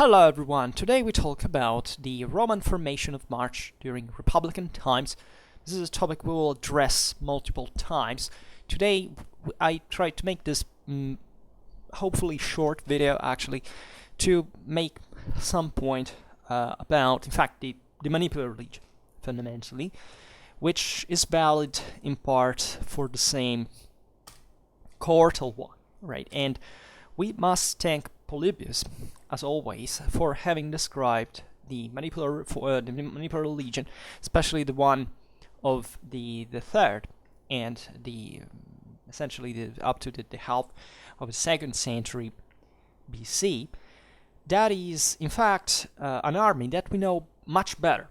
Hello everyone, today we talk about the Roman formation of March during Republican times. This is a topic we will address multiple times. Today I tried to make this hopefully short video actually to make some point about, in fact, the Manipulator Legion fundamentally, which is valid in part for the same cohortal one, right? And we must thank Polybius, as always, for having described the Manipulator Legion, especially the one of the third and essentially up to the half of the 2nd century BC. That is, in fact, an army that we know much better,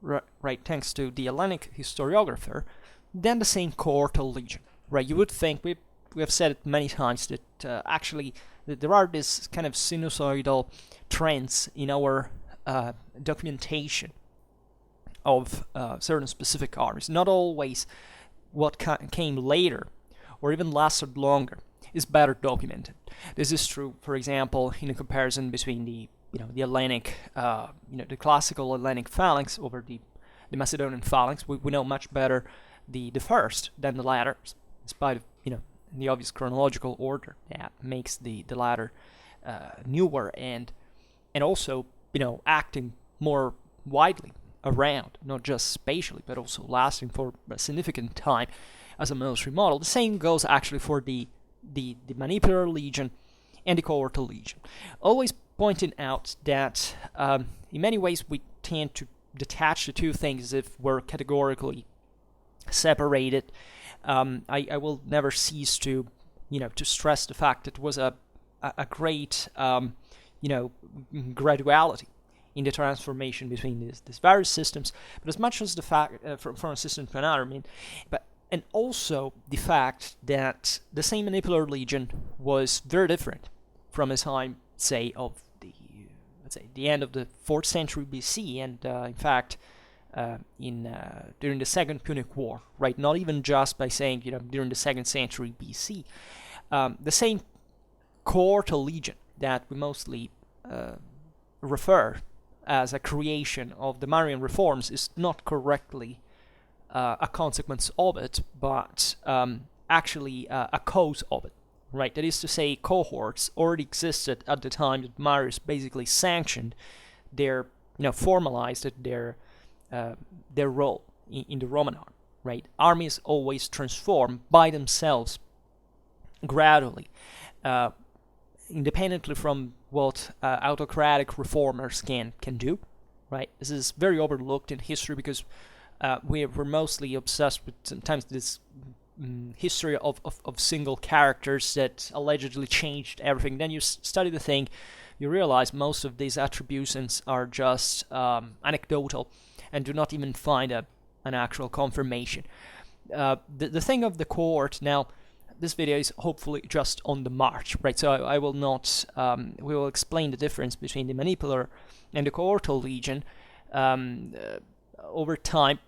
right, thanks to the Hellenic historiographer, than the same cohortal legion, right? You would think, we have said it many times, that actually there are these kind of sinusoidal trends in our documentation of certain specific armies. Not always what came later or even lasted longer is better documented. This is true, for example, in a comparison between the Hellenic, the classical Hellenic phalanx over the Macedonian phalanx. We know much better the first than the latter, in spite of the obvious chronological order that makes the latter newer and also acting more widely around, not just spatially but also lasting for a significant time as a military model. The same goes actually for the Manipulator Legion and the Cohortal Legion. Always pointing out that in many ways we tend to detach the two things as if we're categorically separated. I will never cease to stress the fact that it was a great graduality in the transformation between these various systems, but as much as the fact from a system to another, and also the fact that the same Manipulator Legion was very different from a time, say, of the end of the 4th century BC, and in fact during the Second Punic War, right? Not even just by saying during the 2nd century BC. The same cohortal legion that we mostly refer as a creation of the Marian reforms is not correctly a consequence of it, but actually a cause of it, right? That is to say, cohorts already existed at the time that Marius basically sanctioned their, formalized their role in the Roman army, right? Armies always transform by themselves gradually, independently from what autocratic reformers can do, right? This is very overlooked in history because we're mostly obsessed with sometimes this history of single characters that allegedly changed everything. Then you study the thing, you realize most of these attributions are just anecdotal and do not even find an actual confirmation. The thing of the cohort, now, this video is hopefully just on the march, right? So I will not, we will explain the difference between the Manipulator and the Cohortal Legion over time,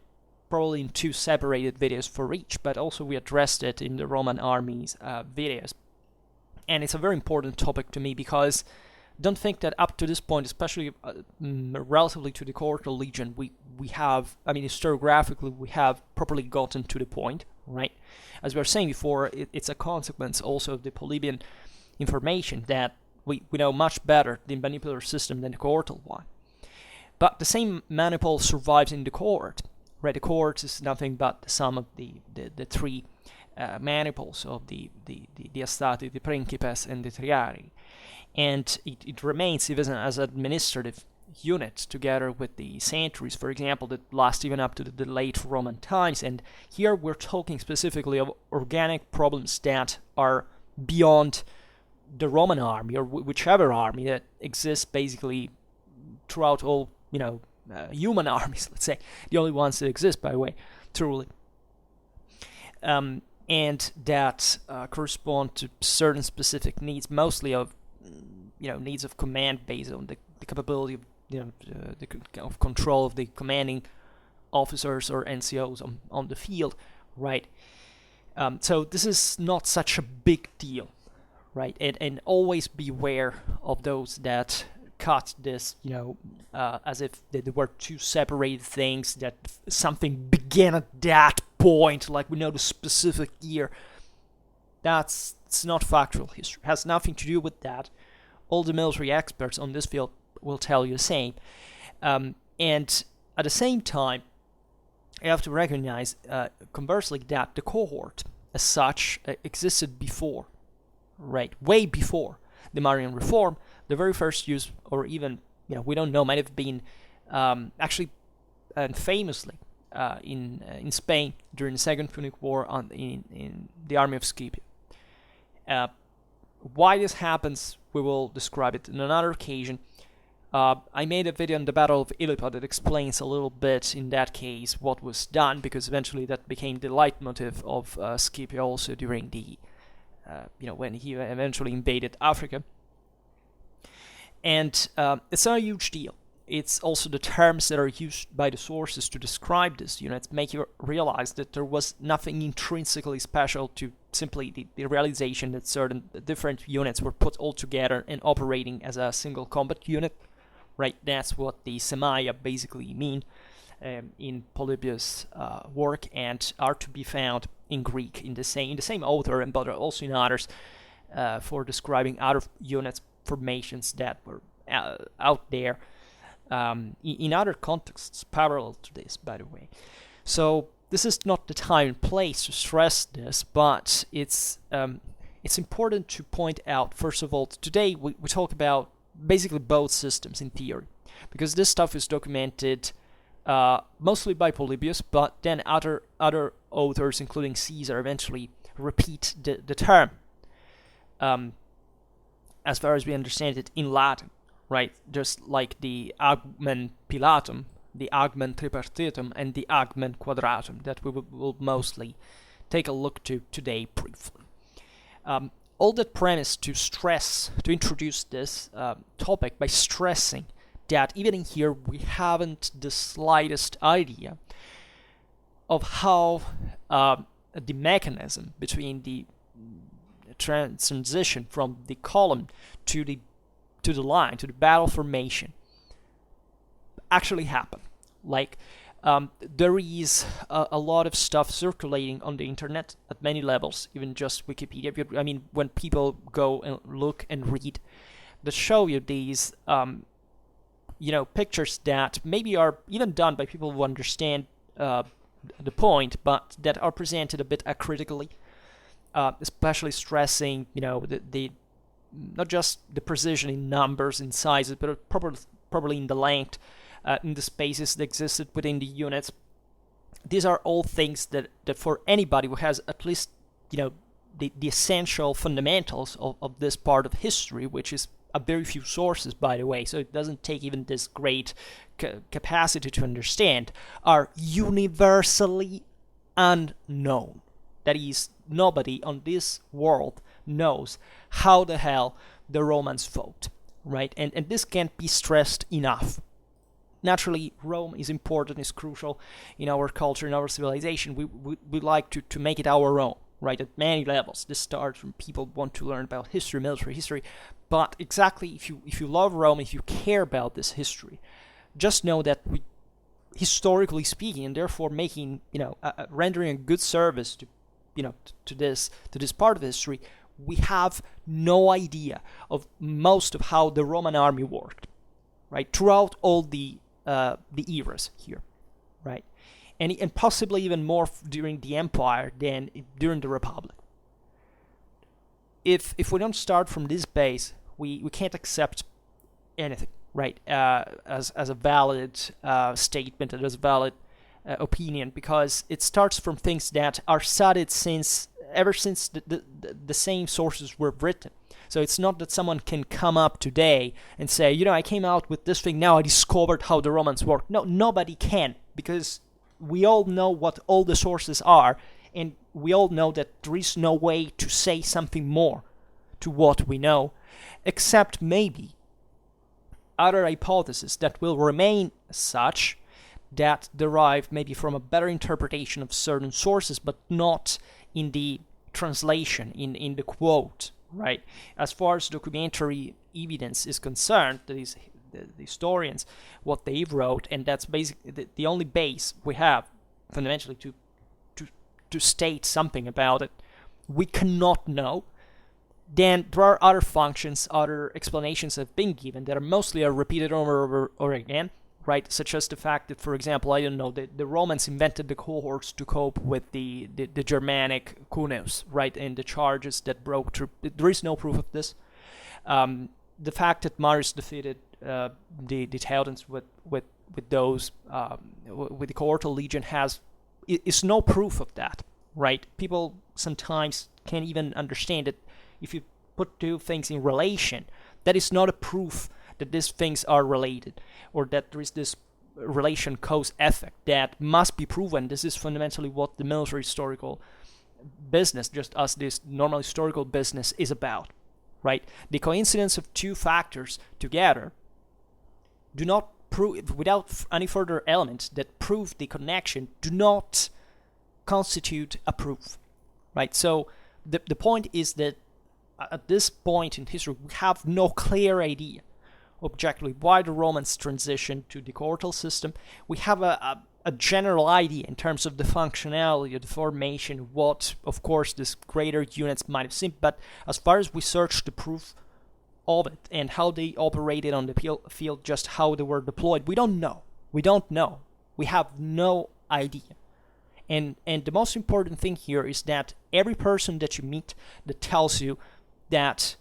probably in 2 separated videos for each, but also we addressed it in the Roman armies videos. And it's a very important topic to me because don't think that up to this point, especially relatively to the Cohortal Legion, we have, historiographically, we have properly gotten to the point, right? As we were saying before, it's a consequence also of the Polybian information that we know much better the Manipulator system than the Cohortal one. But the same manipul survives in the cohort, right? The cohort is nothing but the sum of the 3 manipules of the Astati, the Principes, and the Triarii. And it remains even as an administrative unit together with the centuries, for example, that last even up to the late Roman times. And here we're talking specifically of organic problems that are beyond the Roman army or whichever army that exists basically throughout all human armies, let's say, the only ones that exist, by the way, truly. And that correspond to certain specific needs, mostly of needs of command based on the capability of of control of the commanding officers or NCOs on the field, right? So this is not such a big deal, right? And always beware of those that cut this, as if they were two separated things, that something began at that point, like we know the specific year. It's not factual history. It has nothing to do with that. All the military experts on this field will tell you the same. And at the same time, you have to recognize, conversely, that the cohort as such existed before, right? Way before the Marian Reform. The very first use, or even, we don't know, might have been actually and famously in Spain during the Second Punic War in the army of Scipio. Why this happens, we will describe it in another occasion. I made a video on the Battle of Ilipa that explains a little bit in that case what was done, because eventually that became the leitmotif of Scipio also during the, when he eventually invaded Africa. And it's not a huge deal. It's also the terms that are used by the sources to describe these units make you realize that there was nothing intrinsically special to simply the realization that certain different units were put all together and operating as a single combat unit. Right, that's what the Semaya basically mean in Polybius' work, and are to be found in Greek in the same author, and but also in others for describing other units formations that were out there in other contexts parallel to this, by the way. So this is not the time and place to stress this, but it's important to point out, first of all, today we talk about basically both systems in theory, because this stuff is documented mostly by Polybius, but then other authors, including Caesar, eventually repeat the term, as far as we understand it, in Latin, right? Just like the Agment Pilatum, the Agment Tripartitum, and the Agment Cuadratum that we will mostly take a look to today briefly. All that premise to introduce this topic by stressing that even in here we haven't the slightest idea of how the mechanism between the transition from the column to the line, to the battle formation, actually happened. Like, there is a lot of stuff circulating on the internet at many levels, even just Wikipedia. I mean, when people go and look and read, that show you these, pictures that maybe are even done by people who understand the point, but that are presented a bit acritically, especially stressing, the not just the precision in numbers and sizes, but probably in the length, in the spaces that existed within the units. These are all things that for anybody who has at least, the essential fundamentals of this part of history, which is a very few sources, by the way, so it doesn't take even this great capacity to understand, are universally unknown. That is, nobody on this world knows how the hell the Romans fought, right? And this can't be stressed enough. Naturally, Rome is important, is crucial in our culture, in our civilization. We like to make it our own, right, at many levels. This starts from people who want to learn about history, military history. But exactly, if you love Rome, if you care about this history, just know that we, historically speaking, and therefore making, rendering a good service to, to this part of history, we have no idea of most of how the Roman army worked, right, throughout all the eras here, right, and possibly even more during the Empire than during the Republic. If we don't start from this base, we can't accept anything, right, as a valid statement, as a valid opinion, because it starts from things that are studied ever since the same sources were written. So it's not that someone can come up today and say, I came out with this thing, now I discovered how the Romans worked. No, nobody can, because we all know what all the sources are, and we all know that there is no way to say something more to what we know, except maybe other hypotheses that will remain such, that derive maybe from a better interpretation of certain sources, but not in the translation, in the quote, right? As far as documentary evidence is concerned, that is the historians, what they wrote, and that's basically the only base we have fundamentally to state something about it. We cannot know. Then there are other functions, other explanations that have been given that are mostly repeated over again, right? Such as the fact that, for example, I don't know, the Romans invented the cohorts to cope with the Germanic cuneus, right? And the charges that broke through. There is no proof of this. The fact that Marius defeated the Teutons with those with the cohortal legion is no proof of that, right? People sometimes can't even understand that if you put two things in relation, that is not a proof that these things are related, or that there is this relation cause effect that must be proven. This is fundamentally what the military historical business, just as this normal historical business, is about, right? The coincidence of two factors together do not prove, without any further elements that prove the connection, do not constitute a proof, right? So the point is that at this point in history, we have no clear idea objectively why the Romans transitioned to the cohortal system. We have a general idea in terms of the functionality of the formation, what, of course, these greater units might have seen, but as far as we search the proof of it and how they operated on the field, just how they were deployed, we don't know. We don't know. We have no idea. And the most important thing here is that every person that you meet that tells you that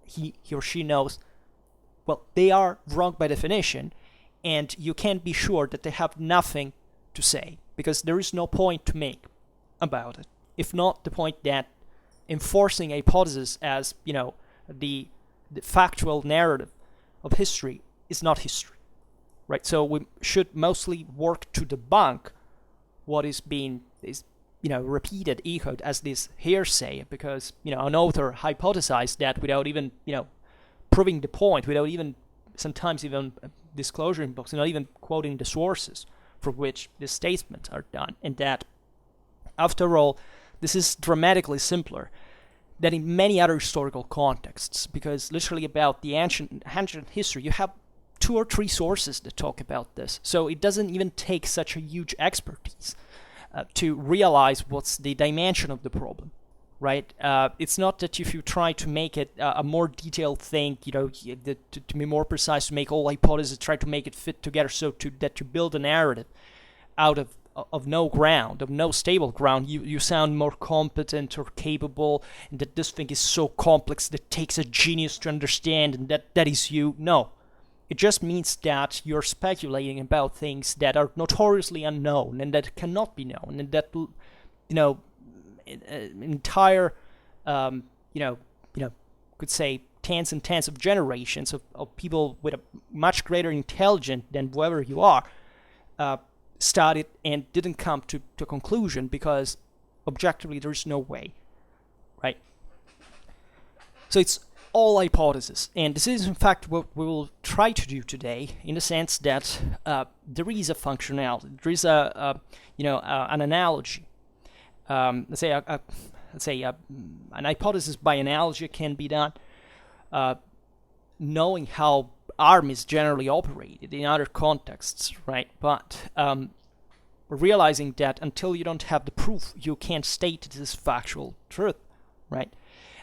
he or she knows, well, they are wrong by definition, and you can't be sure that they have nothing to say, because there is no point to make about it. If not the point that enforcing a hypothesis as, the factual narrative of history is not history, right? So we should mostly work to debunk what is being repeated, echoed as this hearsay, because an author hypothesized that without even proving the point, without even sometimes even disclosure in books, not even quoting the sources from which the statements are done, and that after all, this is dramatically simpler than in many other historical contexts, because literally about the ancient history, you have 2 or 3 sources that talk about this. So it doesn't even take such a huge expertise to realize what's the dimension of the problem, right? It's not that if you try to make it a more detailed thing, to be more precise, to make all hypotheses, try to make it fit together so that you build a narrative out of no ground, of no stable ground, you sound more competent or capable, and that this thing is so complex that takes a genius to understand, and that is you. No. It just means that you're speculating about things that are notoriously unknown and that cannot be known, and that entire could say tens and tens of generations of people with a much greater intelligence than whoever you are studied and didn't come to a conclusion, because objectively there's no way, right? So it's all hypothesis, and this is in fact what we will try to do today, in the sense that there is a functionality, there is an analogy. Let's say an hypothesis by analogy can be done, knowing how armies generally operated in other contexts, right? But realizing that until you don't have the proof, you can't state this factual truth, right?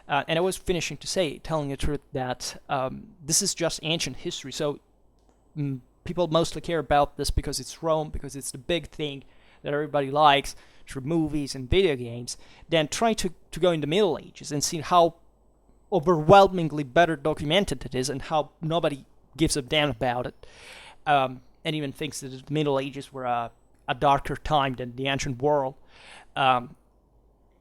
And I was finishing to say, telling the truth, that this is just ancient history. So people mostly care about this because it's Rome, because it's the big thing that everybody likes through movies and video games. Then try to go in the Middle Ages and see how overwhelmingly better documented it is, and how nobody gives a damn about it, and even thinks that the Middle Ages were a darker time than the ancient world.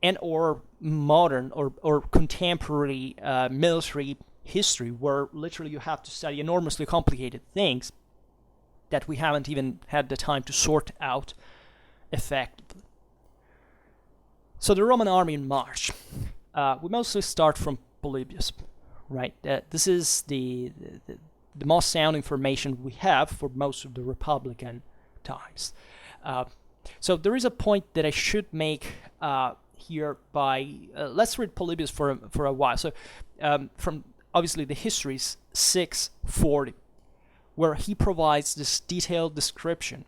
And or modern or contemporary military history, where literally you have to study enormously complicated things that we haven't even had the time to sort out effectively. So the Roman army in March. We mostly start from Polybius, right? This is the most sound information we have for most of the Republican times. So there is a point that I should make here by let's read Polybius for a while. So from obviously the history is 640, where he provides this detailed description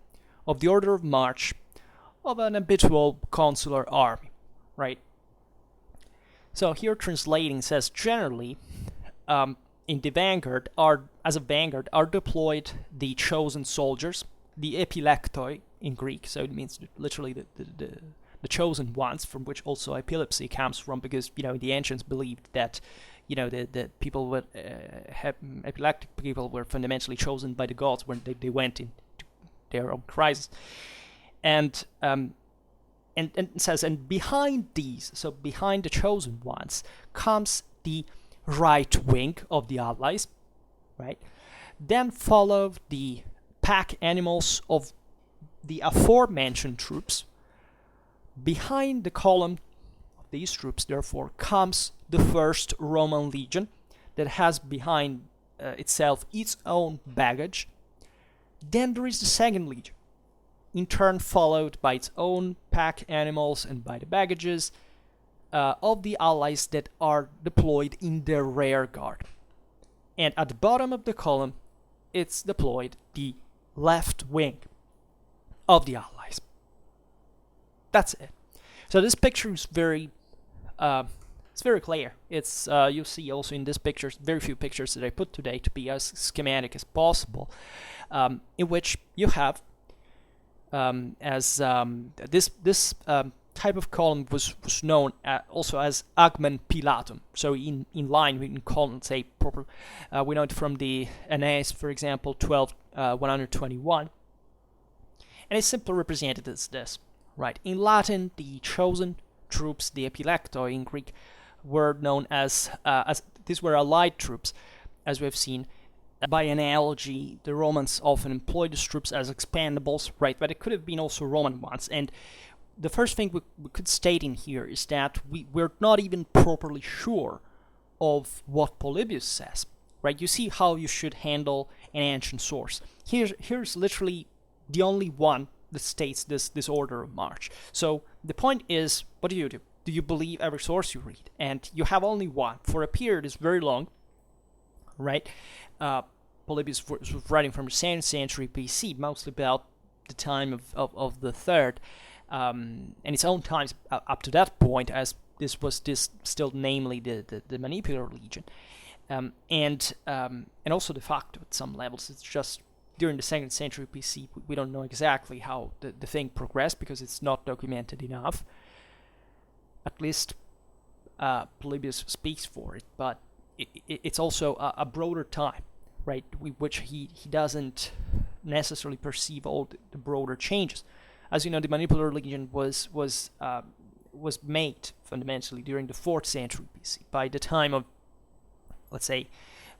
of the order of march of an habitual consular army, right? So here translating says generally in the vanguard as a vanguard are deployed the chosen soldiers, the epilektoi in Greek, so it means literally the chosen ones, from which also epilepsy comes from, because the ancients believed that the people with epileptic people were fundamentally chosen by the gods when they went into their own crisis, and it says, and behind these, so behind the chosen ones, comes the right wing of the allies, right? Then follow the pack animals of the aforementioned troops. Behind the column of these troops, therefore, comes the first Roman legion that has behind itself its own baggage. Then there is the second legion, in turn followed by its own pack animals and by the baggages of the allies that are deployed in their rear guard. And at the bottom of the column, it's deployed the left wing of the allies. That's it. So this picture is very clear. It's you see also in this picture, very few pictures that I put today to be as schematic as possible, in which you have this type of column was known also as Agment Pilatum. So in line, in column, say proper. We know it from the Aeneas, for example, 121, and it's simply represented as this. Right. In Latin, the chosen troops, the epilektoi in Greek, were known as these were allied troops, as we have seen. By analogy, the Romans often employed these troops as expendables, right? But it could have been also Roman ones. And the first thing we could state in here is that we're not even properly sure of what Polybius says, right? You see how you should handle an ancient source. Here's literally the only one that states this order of march. So the point is, what do? Do you believe every source you read? And you have only one for a period is very long, right? Polybius was writing from the 2nd century BC, mostly about the time of the 3rd, and its own times up to that point, as this was still namely the Manipulator Legion, and also de facto at some levels. It's just during the 2nd century BC, we don't know exactly how the thing progressed because it's not documented enough. At least Polybius speaks for it, but it's also a broader time, right, which he doesn't necessarily perceive all the broader changes. As you know, the Manipulator Legion was made fundamentally during the 4th century BC. By the time of, let's say,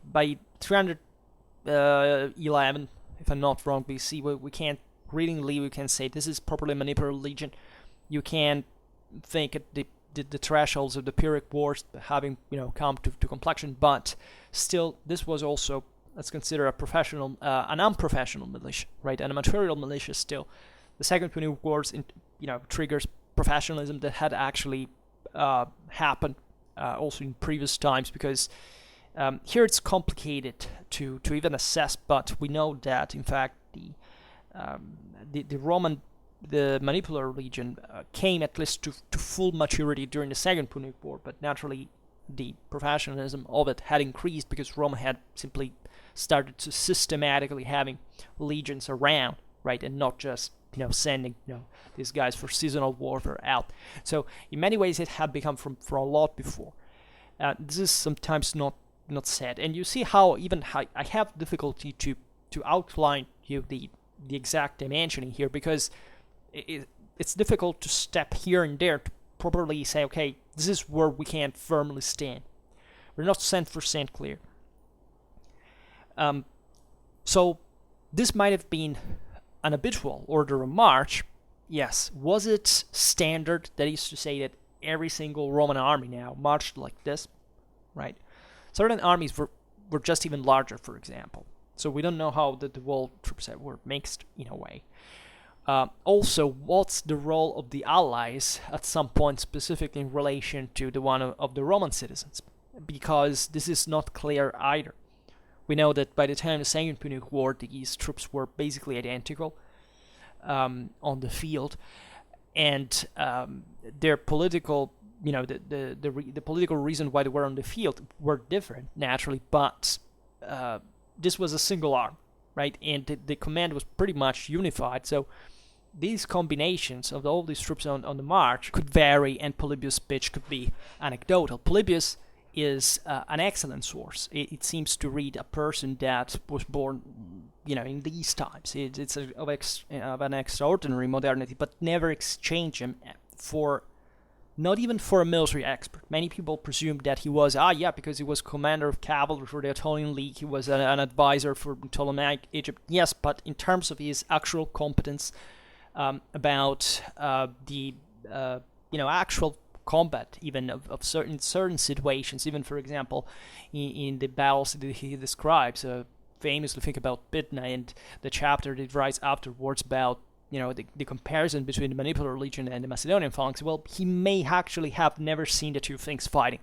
by 311, if I'm not wrong, BC, we can't readingly we can say this is properly Manipulator Legion. You can think at the thresholds of the Pyrrhic Wars having come to completion, but still this was also, let's consider an unprofessional militia, right, and a material militia still. The Second Punic Wars triggers professionalism that had actually happened also in previous times, because here it's complicated to even assess, but we know that in fact the Manipulator Legion came at least to full maturity during the Second Punic War, but naturally the professionalism of it had increased because Rome had simply started to systematically having legions around, right, and not just sending these guys for seasonal warfare out. So in many ways it had become from a lot before. This is sometimes not said, and you see how even I have difficulty to outline the exact dimensioning here, because it's difficult to step here and there to properly say, okay, this is where we can firmly stand. We're not 100% clear. So this might have been an habitual order of march. Yes. Was it standard? That is to say that every single Roman army now marched like this, right? Certain armies were just even larger, for example. So we don't know how the whole troops were mixed in a way. Also, what's the role of the allies at some point, specifically in relation to the one of the Roman citizens? Because this is not clear either. we know that by the time of the Second Punic War, these troops were basically identical on the field, and their political, the political reason why they were on the field were different naturally, but this was a single arm, right? And the command was pretty much unified. So these combinations of all these troops on the march could vary, and Polybius' speech could be anecdotal. Polybius is an excellent source. It seems to read a person that was born, in these times. It's of an extraordinary modernity, but never exchange him for, not even for a military expert. Many people presumed that he was, because he was commander of cavalry for the Aetolian League, he was an advisor for Ptolemaic Egypt. Yes, but in terms of his actual competence about the actual combat, even of certain situations, even for example in the battles that he describes, famously think about Bitna and the chapter that writes afterwards about the comparison between the Manipulator Legion and the Macedonian phalanx. Well, he may actually have never seen the two things fighting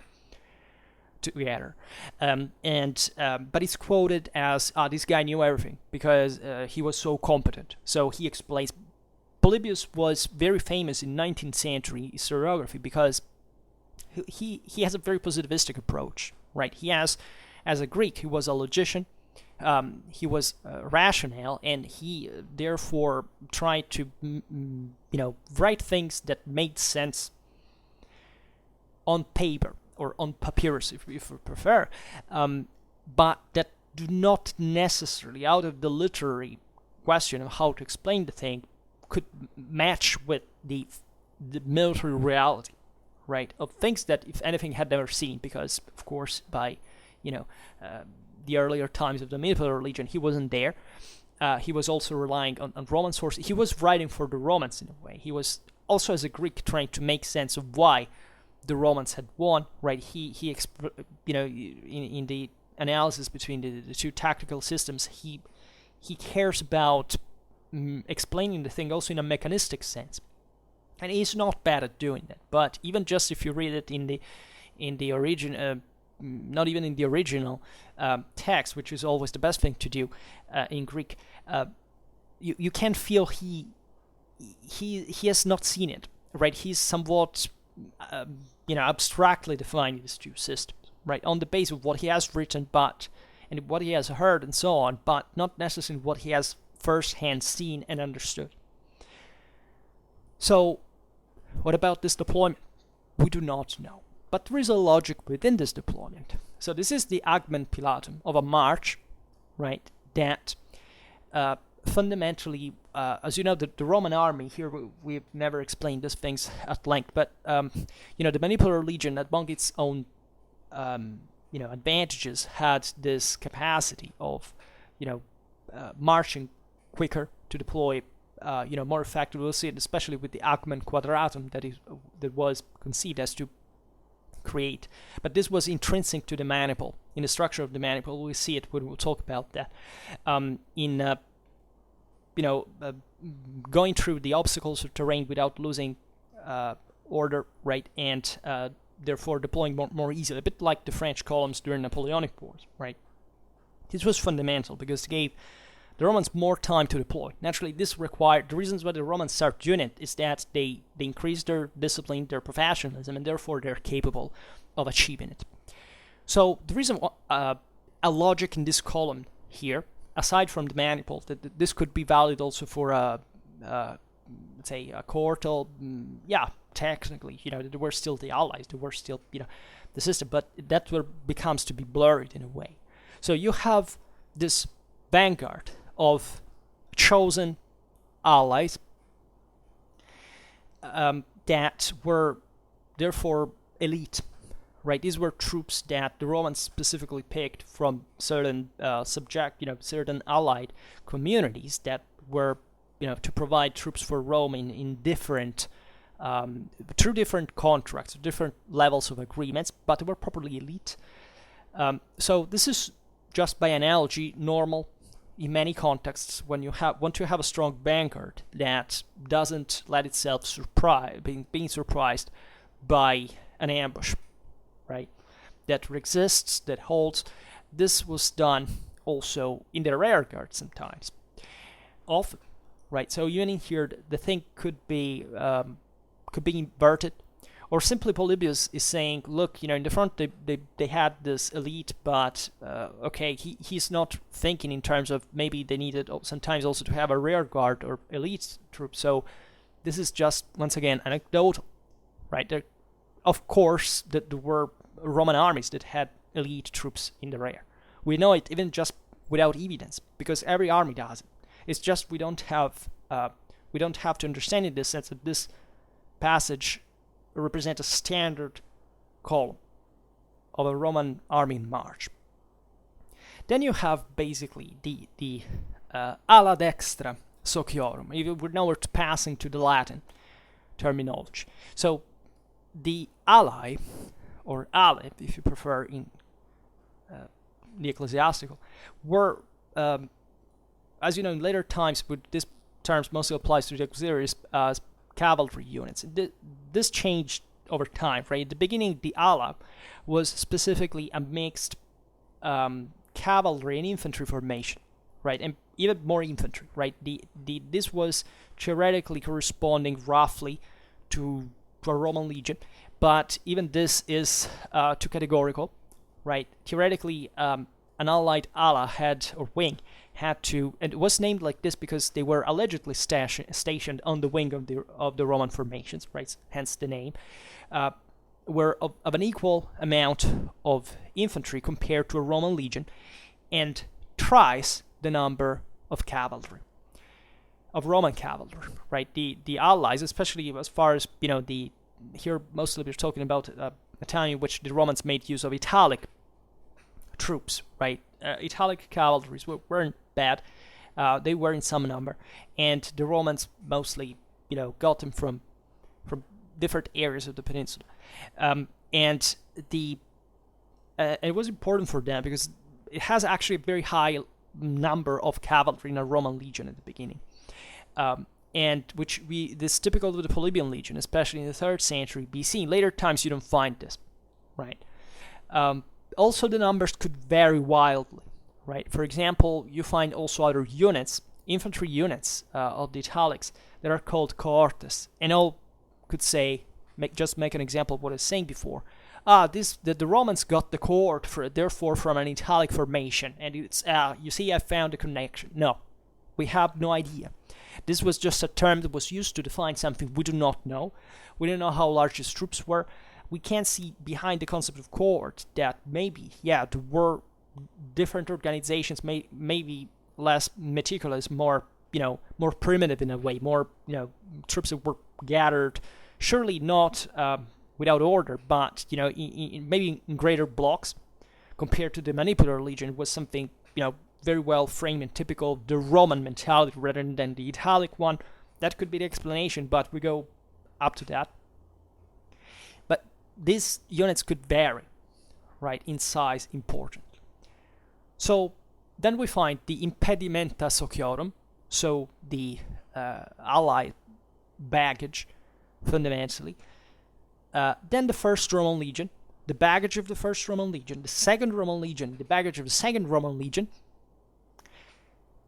together, but he's quoted as this guy knew everything because he was so competent. So he explains Polybius was very famous in 19th century historiography because he has a very positivistic approach, right? He has, as a Greek, he was a logician, he was rational, and he therefore tried to write things that made sense on paper or on papyrus, if you prefer, but that do not necessarily, out of the literary question of how to explain the thing, could match with the military reality, right, of things that, if anything, had never seen, because of course by the earlier times of the Manipulator Legion he wasn't there. He was also relying on Roman sources. He was writing for the Romans in a way. He was also, as a Greek, trying to make sense of why the Romans had won, right? He in the analysis between the two tactical systems, he cares about explaining the thing also in a mechanistic sense, and he's not bad at doing that. But even just if you read it in the origin, not even in the original text, which is always the best thing to do in Greek, you can feel he has not seen it, right? He's somewhat abstractly defining these two systems, right, on the basis of what he has written, and what he has heard and so on, but not necessarily what he has first-hand seen and understood. So, what about this deployment? We do not know. But there is a logic within this deployment. So this is the Agment Pilatum of a march, right, that fundamentally, as you know, the Roman army, here we've never explained these things at length, but the Manipulator Legion, among its own advantages, had this capacity of marching quicker, to deploy more effectively. We'll see it especially with the Agment Cuadratum that was conceived as to create, but this was intrinsic to the maniple, in the structure of the maniple. We'll see it when we'll talk about that. Going through the obstacles of terrain without losing order, right, and therefore deploying more easily, a bit like the French columns during Napoleonic Wars, right. This was fundamental because it gave the Romans more time to deploy. Naturally, this required, the reasons why the Romans start doing it is that they increase their discipline, their professionalism, and therefore they're capable of achieving it. So the reason a logic in this column here, aside from the maniple, that this could be valid also for let's say a cohortal, technically, there were still the allies, there were still, the system, but that becomes to be blurred in a way. So you have this vanguard of chosen allies that were therefore elite, right? These were troops that the Romans specifically picked from certain certain allied communities that were, to provide troops for Rome in different, through different contracts, different levels of agreements, but they were properly elite. So this is just by analogy normal in many contexts when you want to have a strong vanguard that doesn't let itself being surprised by an ambush, right? That resists, that holds. This was done also in the rear guard sometimes, often, right? So even in here, the thing could be inverted, or simply Polybius is saying, look, in the front they had this elite, but okay, he's not thinking in terms of maybe they needed sometimes also to have a rear guard or elite troop. So this is just, once again, anecdotal, right? There, of course, there were Roman armies that had elite troops in the rear. We know it even just without evidence, because every army does it. It's just we don't have to understand in the sense that this passage represent a standard column of a Roman army in march. Then you have basically the ala dextra sociorum. Now we're passing to the Latin terminology. So the ally, or ale, if you prefer, in the ecclesiastical, were, as you know, in later times, but this terms mostly applies to the auxiliaries as cavalry units. This changed over time, right? At the beginning, the ala was specifically a mixed cavalry and infantry formation, right? And even more infantry, right? This was theoretically corresponding roughly to a Roman legion, but even this is too categorical, right? Theoretically, an allied ala had to, and it was named like this because they were allegedly stationed on the wing of the Roman formations, right? Hence the name. Were of an equal amount of infantry compared to a Roman legion, and thrice the number of cavalry, of Roman cavalry, right? The allies, especially as far as here mostly we're talking about a time in which the Romans made use of Italic troops, right? Italic cavalries weren't bad. They were in some number, and the Romans mostly, got them from different areas of the peninsula, and it was important for them because it has actually a very high number of cavalry in a Roman legion at the beginning, and this typical of the Polybian legion, especially in the 3rd century BC. In later times, you don't find this, right? Also, the numbers could vary wildly, right? For example, you find also other units, infantry units of the Italics, that are called cohortes, and all could say, make an example of what I was saying before. The Romans got the cohort therefore from an Italic formation, and it's you see, I found a connection. No, we have no idea. This was just a term that was used to define something we do not know. We don't know how large his troops were. We can't see behind the concept of cohort that maybe, there were different organizations, maybe less meticulous, more primitive in a way, more, troops that were gathered, surely not without order, but, maybe in greater blocks, compared to the Manipulator Legion. It was something, very well framed and typical of the Roman mentality rather than the Italic one. That could be the explanation, but we go up to that. But these units could vary, right, in size importantly. So then we find the impedimenta sociorum, so the allied baggage, fundamentally. Then the 1st Roman legion, the baggage of the 1st Roman legion, the 2nd Roman legion, the baggage of the 2nd Roman legion.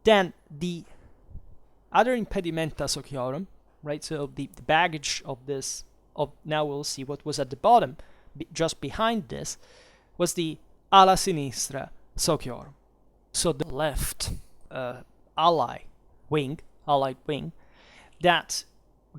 Then the other impedimenta sociorum, right? So the baggage of this, now we'll see what was at the bottom, just behind this, was the ala sinistra sociorum. So the left allied wing, that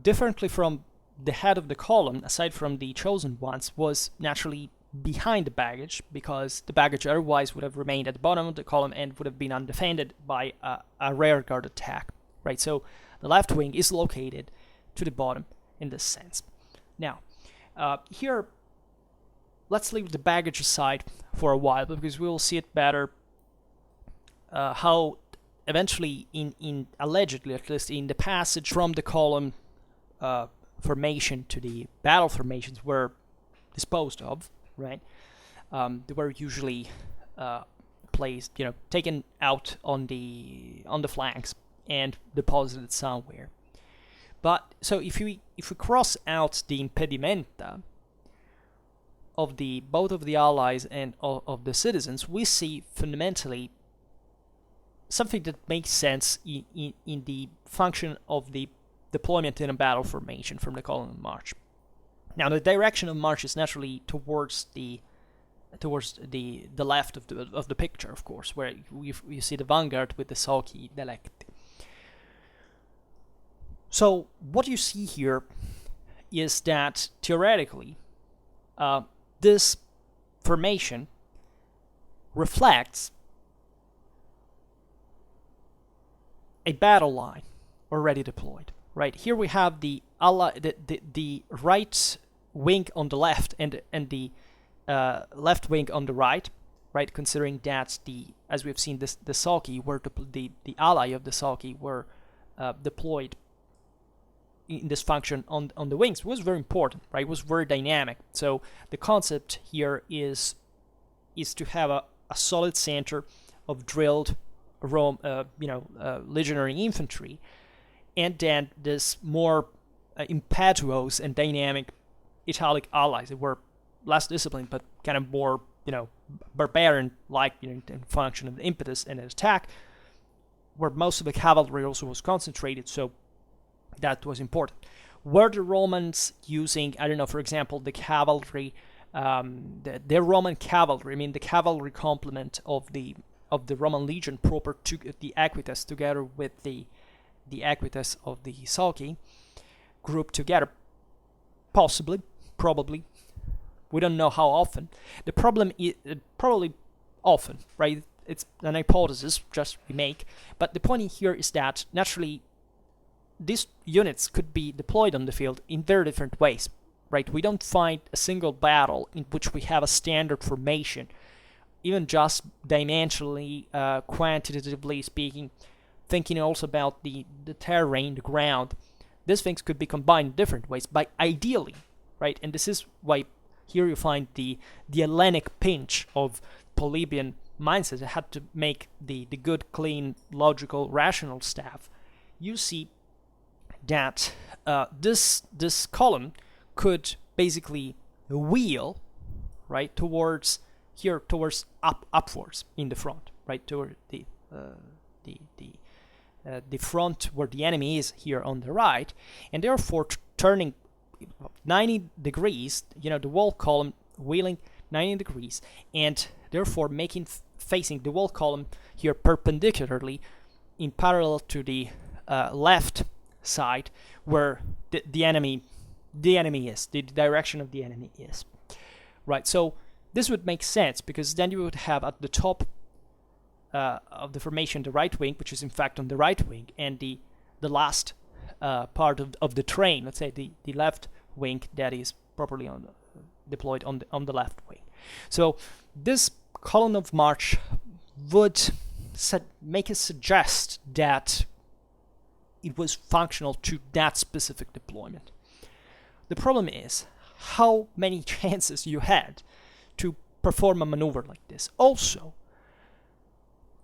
differently from the head of the column, aside from the chosen ones, was naturally behind the baggage, because the baggage otherwise would have remained at the bottom of the column and would have been undefended by a rear guard attack, right? So the left wing is located to the bottom in this sense. Now, here, let's leave the baggage aside for a while, because we will see it better how eventually, allegedly at least, in the passage from the column formation to the battle formations were disposed of, right? They were usually placed, taken out on the flanks and deposited somewhere. But so if we cross out the impedimenta of both of the allies and of the citizens, we see fundamentally something that makes sense in the function of the deployment in a battle formation from the column of march. Now, the direction of march is naturally towards the left of the picture, of course, where you see the vanguard with the sulky dialectic. So what you see here is that theoretically this formation reflects a battle line already deployed. Right here we have the right wing on the left and the left wing on the right. Right, considering that as we've seen, the sulky were the ally of the sulky were deployed in this function on the wings. It was very important, right? It was very dynamic. So the concept here is to have a solid center of drilled legionary infantry, and then this more impetuous and dynamic Italic allies that were less disciplined but kind of more barbarian-like in function of the impetus and attack, where most of the cavalry also was concentrated. So that was important. Were the Romans using, I don't know, for example, the cavalry, the Roman cavalry, I mean the cavalry complement of the Roman legion proper to the Aqueus, together with the Aqueus of the sulky, grouped together? Possibly, probably. We don't know how often. The problem is probably often, right? It's an hypothesis just we make, but the point here is that naturally these units could be deployed on the field in very different ways, right? We don't find a single battle in which we have a standard formation, even just dimensionally, quantitatively speaking, thinking also about the terrain, the ground. These things could be combined in different ways, but ideally, right? And this is why here you find the Hellenic pinch of Polybian mindset that had to make the good, clean, logical, rational staff. You see that this column could basically wheel, right, towards upwards in the front, right, toward the front where the enemy is here on the right, and therefore turning 90 degrees, the wall column wheeling 90 degrees, and therefore facing the wall column here perpendicularly in parallel to the left side where the enemy is, the direction of the enemy is, right? So this would make sense, because then you would have at the top of the formation the right wing, which is in fact on the right wing, and the last part of the train, let's say the left wing, that is properly deployed on the left wing. So this column of march would make us suggest that it was functional to that specific deployment. The problem is how many chances you had to perform a maneuver like this. Also,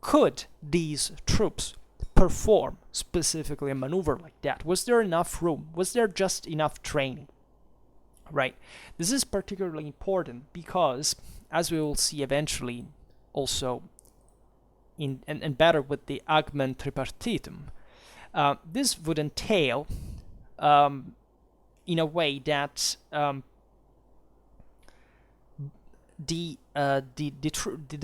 could these troops perform specifically a maneuver like that? Was there enough room? Was there just enough training? Right. This is particularly important because, as we will see eventually, also and better with the Agment Tripartitum, this would entail, in a way, that the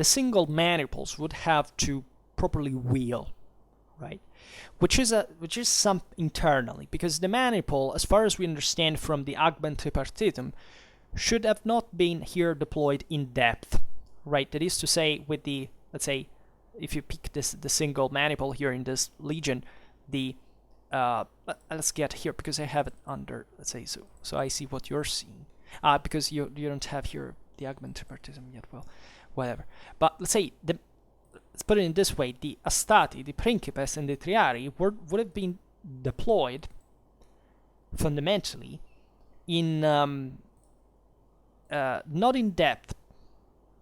single maniples would have to properly wheel, right? Which is some internally, because the maniple, as far as we understand from the Agment Tripartitum, should have not been here deployed in depth, right? That is to say, with the, let's say, if you pick the single maniple here in this legion, let's get here, because I have it under, let's say, so I see what you're seeing, because you don't have here the Agment Tripartitum yet. Well, whatever. But let's say let's put it in this way: the Astati, the Principes, and the Triari would have been deployed fundamentally in not in depth,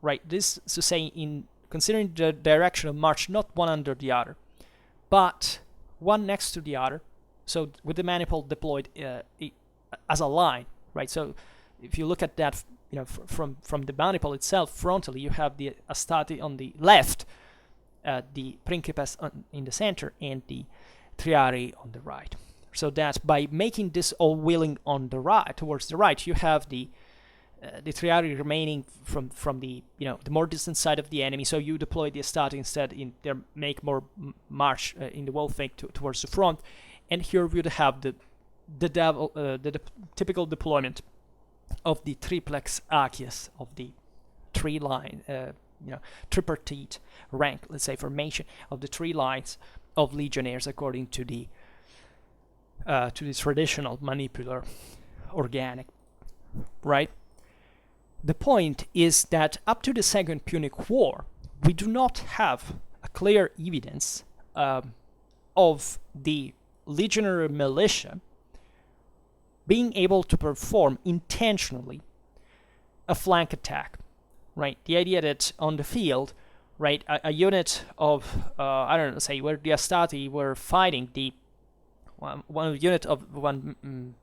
right? This is to say, in considering the direction of march, not one under the other, but one next to the other. So with the maniple deployed as a line, right? So if you look at that, from the maniple itself frontally, you have the Astati on the left, the Principes in the center and the Triarii on the right. So that by making this all wheeling on the right, towards the right, you have the Triarii remaining from the the more distant side of the enemy. So you deploy the Astati instead in there, make more march in the wall flank towards the front, and here we would have the typical deployment of the Triplex Aqueus, of the three line tripartite rank, let's say, formation of the 3 lines of legionnaires according to the traditional manipular organic, right? The point is that up to the Second Punic War, we do not have a clear evidence of the legionary militia being able to perform intentionally a flank attack, right? The idea that on the field, right, a unit of, I don't know, say where the Astati were fighting the one unit of one,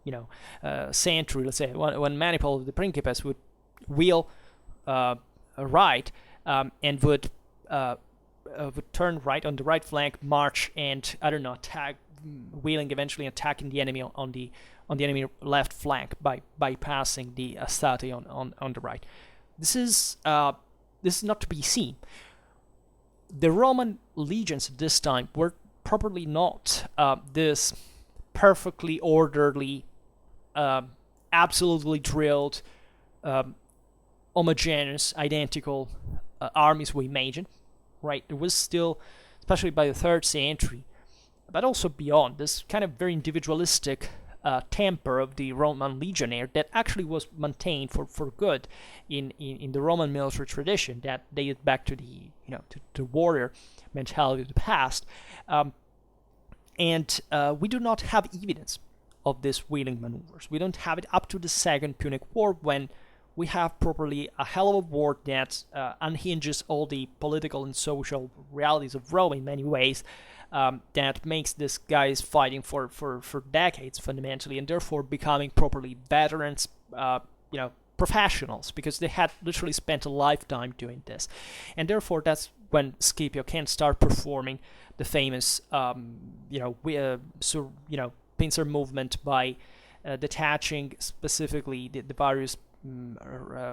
century, let's say, one maniple of the Principes would wheel right and would turn right on the right flank, march, and I don't know, attack, wheeling, eventually attacking the enemy on the enemy left flank by bypassing the Astati on the right. This is not to be seen. The Roman legions at this time were probably not this perfectly orderly, absolutely drilled, homogeneous, identical armies we imagine, right? There was still, especially by the 3rd century, but also beyond, this kind of very individualistic temper of the Roman legionnaire that actually was maintained for good in the Roman military tradition that dated back to the to warrior mentality of the past, and we do not have evidence of these wheeling maneuvers. We don't have it up to the Second Punic War, when we have properly a hell of a war that unhinges all the political and social realities of Rome in many ways, that makes these guys fighting for decades fundamentally, and therefore becoming properly veterans, professionals, because they had literally spent a lifetime doing this. And therefore that's when Scipio can start performing the famous pincer movement by detaching specifically the various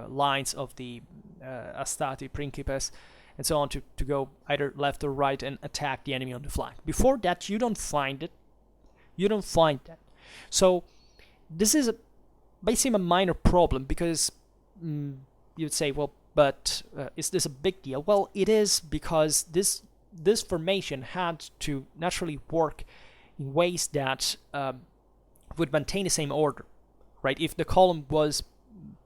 lines of the Astati, Principes, and so on to go either left or right and attack the enemy on the flank. Before that, you don't find it. You don't find that. So this is basically a minor problem, because you'd say, well, but is this a big deal? Well, it is, because this formation had to naturally work in ways that would maintain the same order, right? If the column was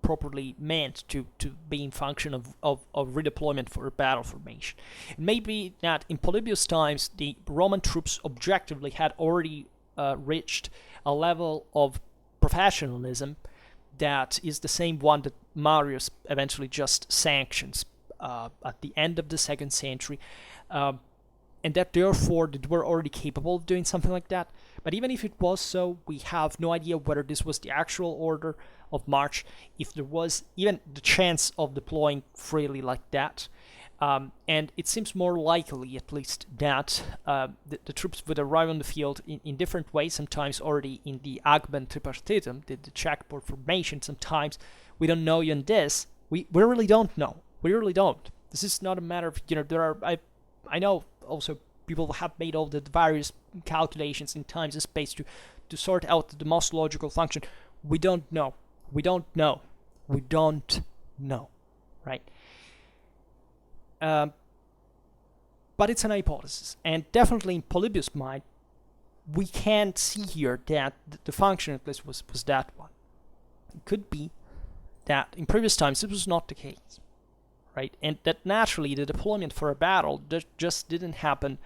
properly meant to be in function of redeployment for a battle formation. It may be that in Polybius times the Roman troops objectively had already reached a level of professionalism that is the same one that Marius eventually just sanctions at the end of the 2nd century, and that therefore they were already capable of doing something like that. But even if it was so, we have no idea whether this was the actual order of march, if there was even the chance of deploying freely like that. And it seems more likely, at least, that the troops would arrive on the field in different ways, sometimes already in the Agmen Tripartitum, the checkerboard formation. Sometimes we don't know even this. We really don't know. We really don't. This is not a matter of, there are, I know also people have made all the various calculations in time and space to sort out the most logical function. We don't know. We don't know. We don't know, right? But it's an hypothesis, and definitely in Polybius' mind, we can't see here that the function of this was that one. It could be that in previous times it was not the case, right? And that naturally the deployment for a battle just didn't happen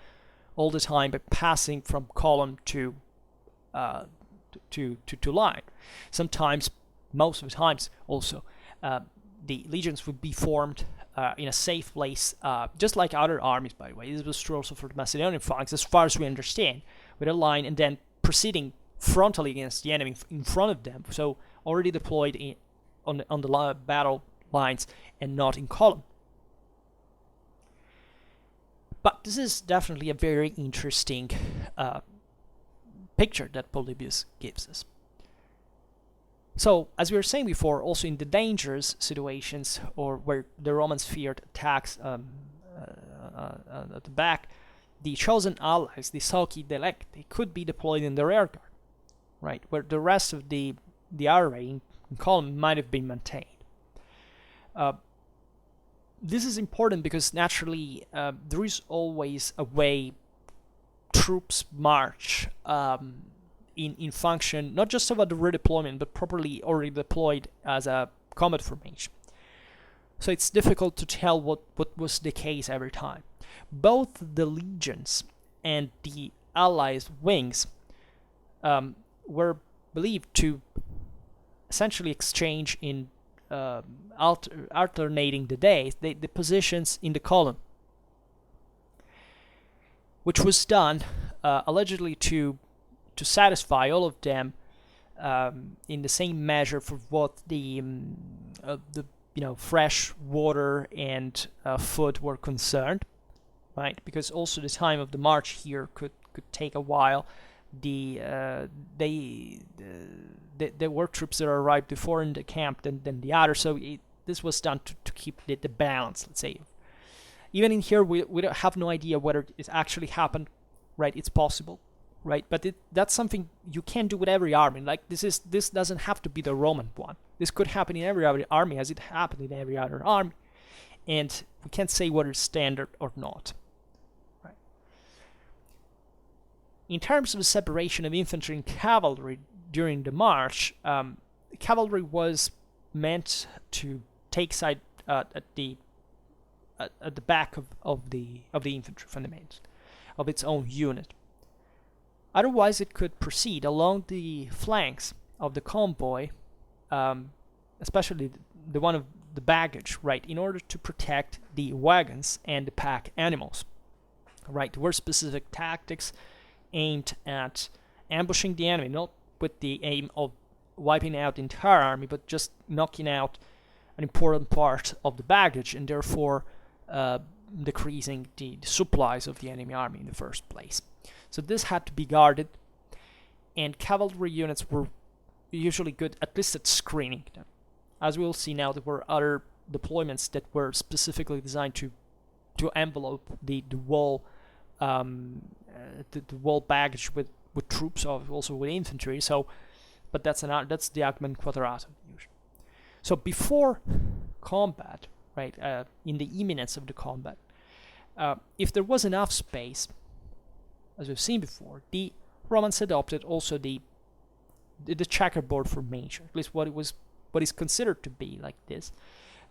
all the time by passing from column to line. Sometimes, most of the times also, the legions would be formed in a safe place, just like other armies, by the way. This was true also for the Macedonian flanks, as far as we understand, with a line and then proceeding frontally against the enemy in front of them, so already deployed on the battle lines and not in column. But this is definitely a very interesting picture that Polybius gives us. So, as we were saying before, also in the dangerous situations or where the Romans feared attacks at the back, the chosen allies, the Socii Delecti, could be deployed in the rear guard, right, where the rest of the array in column might have been maintained. This is important because naturally there is always a way troops march in function not just about the redeployment but properly already deployed as a combat formation. So it's difficult to tell what was the case every time. Both the legions and the allies' wings were believed to essentially exchange in alternating the days, the positions in the column, which was done allegedly to satisfy all of them in the same measure for what the fresh water and food were concerned, right? Because also the time of the march here could take a while. There were troops that arrived before in the camp than the others, so this was done to keep the balance, let's say. Even in here, we don't have no idea whether it actually happened, right? It's possible, right? But that's something you can't do with every army. Like this doesn't have to be the Roman one. This could happen in every other army, as it happened in every other army, and we can't say whether it's standard or not. In terms of the separation of infantry and cavalry during the march, cavalry was meant to take side at the back of the infantry fundamentals of its own unit. Otherwise, it could proceed along the flanks of the convoy, especially the one of the baggage, right, in order to protect the wagons and the pack animals. Right, there were specific tactics aimed at ambushing the enemy, not with the aim of wiping out the entire army, but just knocking out an important part of the baggage and therefore decreasing the supplies of the enemy army in the first place. So this had to be guarded, and cavalry units were usually good at least at screening them. As we'll see now, there were other deployments that were specifically designed to envelope the wall the wall baggage with troops, also with infantry. So, but that's the Agment Cuadratum usually. So before combat, right, in the imminence of the combat, if there was enough space, as we've seen before, the Romans adopted also the checkerboard formation, at least what is considered to be like this,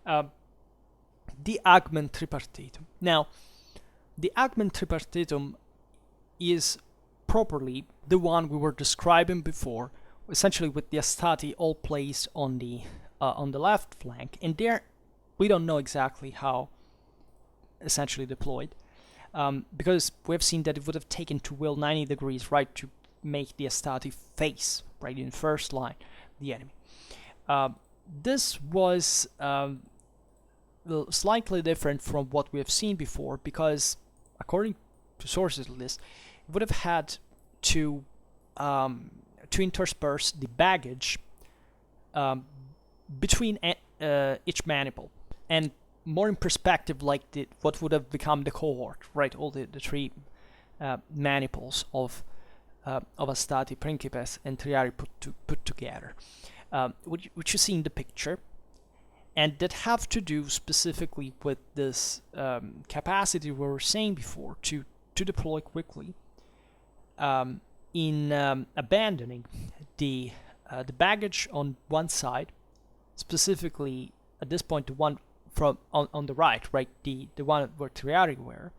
the Agment Tripartitum. Now, the Agment Tripartitum is properly the one we were describing before, essentially with the Astati all placed on the left flank, and there we don't know exactly how essentially deployed, because we have seen that it would have taken to will 90 degrees right to make the Astati face right in first line the enemy. This was slightly different from what we have seen before, because according to sources of this, it would have had to intersperse the baggage between each maniple, and more in perspective, like what would have become the cohort, right? All the three maniples of Astati, Principes, and Triari put together, which you see in the picture, and that have to do specifically with this capacity we were saying before to deploy quickly, in abandoning the baggage on one side, specifically at this point the one from on the right, the one where Triari were,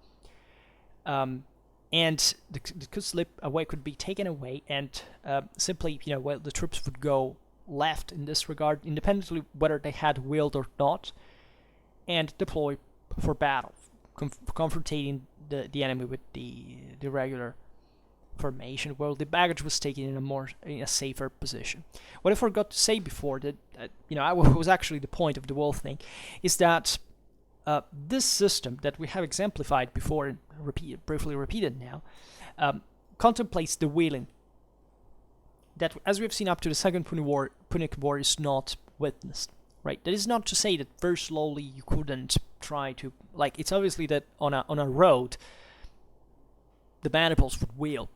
and the slip away could be taken away, and simply the troops would go left in this regard, independently whether they had willed or not, and deploy for battle, confronting the enemy with the regular formation, while the baggage was taken in a safer position. What I forgot to say before, that was actually the point of the wall thing, is that this system that we have exemplified before in briefly repeated now, contemplates the wheeling that, as we've seen up to the Second Punic War, is not witnessed. Right? That is not to say that very slowly you couldn't try to, like, it's obviously that on a road the maniples would wheel,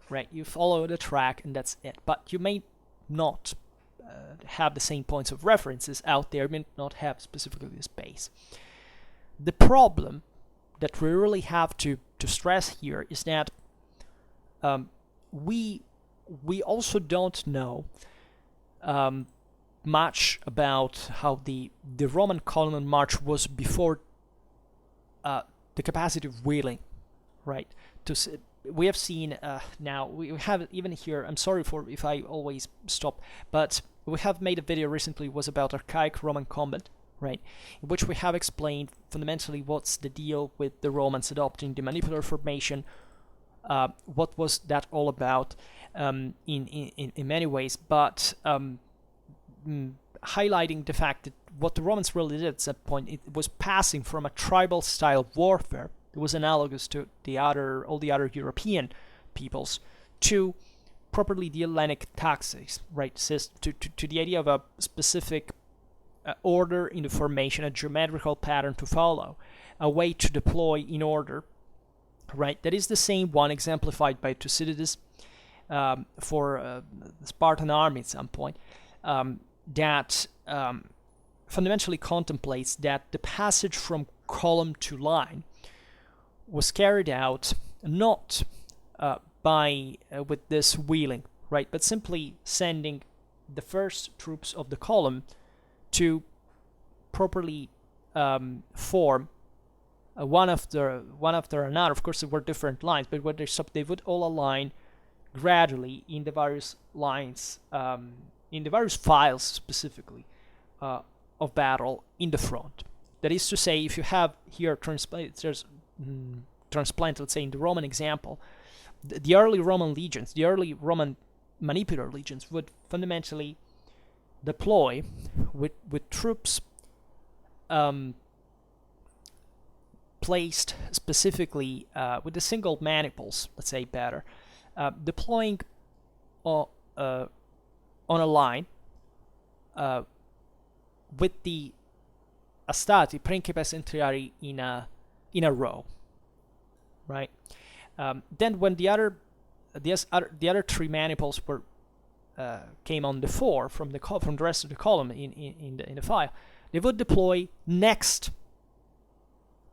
right? You follow the track and that's it. But you may not have the same points of references out there, may not have specifically the space. The problem that we really have to stress here is that we also don't know much about how the Roman column march was before the capacity of wheeling, right? We have seen now, we have even here, I'm sorry for if I always stop, but we have made a video recently, was about archaic Roman combat, right, in which we have explained fundamentally what's the deal with the Romans adopting the manipulator formation, what was that all about in many ways, but highlighting the fact that what the Romans really did at that point, it was passing from a tribal style warfare that was analogous to all the other European peoples, to properly the Hellenic tactics, right? To the idea of a specific order in the formation, a geometrical pattern to follow, a way to deploy in order, right? That is the same one exemplified by Thucydides for the Spartan army at some point. That fundamentally contemplates that the passage from column to line was carried out not with this wheeling, right, but simply sending the first troops of the column to properly form one after another. Of course, there were different lines, but when they would all align gradually in the various lines, in the various files specifically of battle in the front. That is to say, if you have here transplanted, let's say in the Roman example, the early Roman legions, the early Roman Manipulator Legions would fundamentally deploy with troops placed specifically with the single maniples, let's say better, deploying on a line with the astati, principes and triarii in a row, right? Then when the other three maniples were came on the fore from the rest of the column in the file, they would deploy next.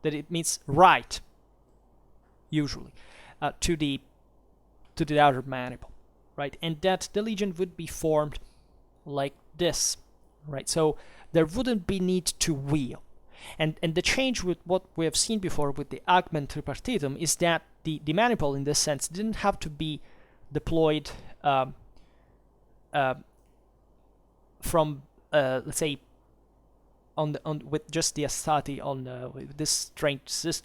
That it means right, usually, to the outer maniple, right? And that the legion would be formed like this, right? So there wouldn't be need to wheel. And the change with what we have seen before with the Agment Tripartitum is that the maniple, in this sense, didn't have to be deployed from, let's say, with just the astati on with this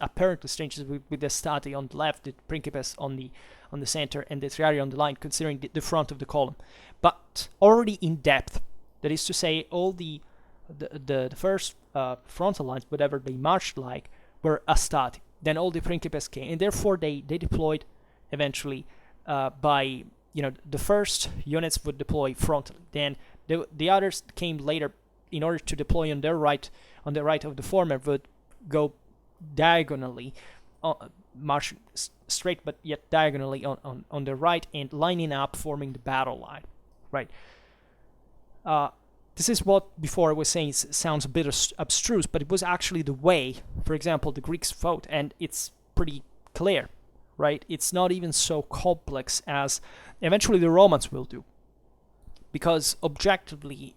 apparently strange with the astati on the left, the principes on the center, and the triarii on the line, considering the front of the column, but already in depth. That is to say, all the first frontal lines, whatever they marched like, were astati. Then all the principes came, and therefore they deployed eventually by, the first units would deploy frontally. Then the others came later in order to deploy on the right of the former, would go diagonally, march straight but yet diagonally on the right, and lining up, forming the battle line, right? This is what before I was saying sounds a bit abstruse, but it was actually the way, for example, the Greeks fought, and it's pretty clear, right? It's not even so complex as eventually the Romans will do, because objectively,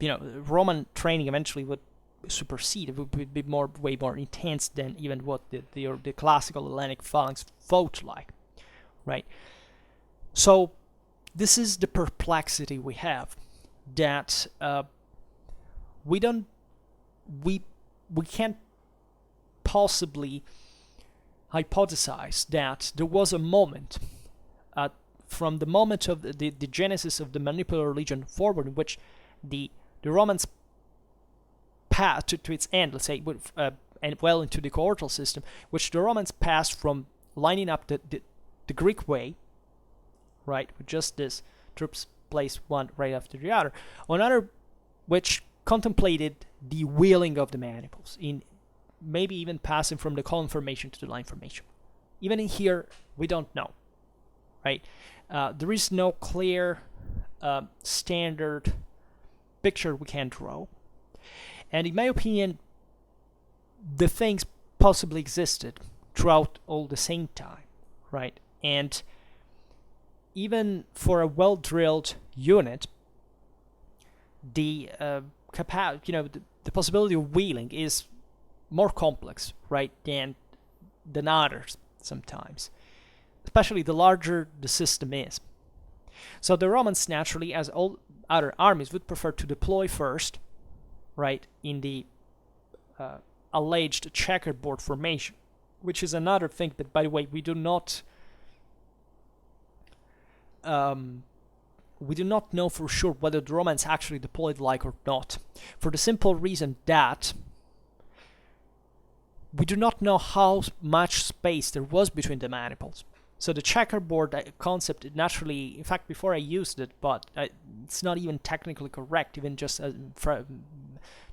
Roman training eventually would supersede. It would be way more intense than even what the classical Hellenic phalanx fought like, right? So this is the perplexity we have, that we can't possibly hypothesize that there was a moment from the moment of the genesis of the Manipulator Legion forward, in which the Romans path to its end, let's say, and well into the cohortal system, which the Romans passed from lining up the Greek way, right, with just this troops placed one right after the other, another which contemplated the wheeling of the maniples, in maybe even passing from the column formation to the line formation. Even in here, we don't know, right? There is no clear standard picture we can draw. And in my opinion, the things possibly existed throughout all the same time, right? And even for a well-drilled unit, the the possibility of wheeling is more complex, right, than others sometimes, especially the larger the system is. So the Romans naturally, as all other armies, would prefer to deploy first, right, in the alleged checkerboard formation, which is another thing that, by the way, we do not know for sure whether the Romans actually deployed like or not, for the simple reason that we do not know how much space there was between the maniples. So the checkerboard concept, naturally, in fact, before I used it, but it's not even technically correct, even just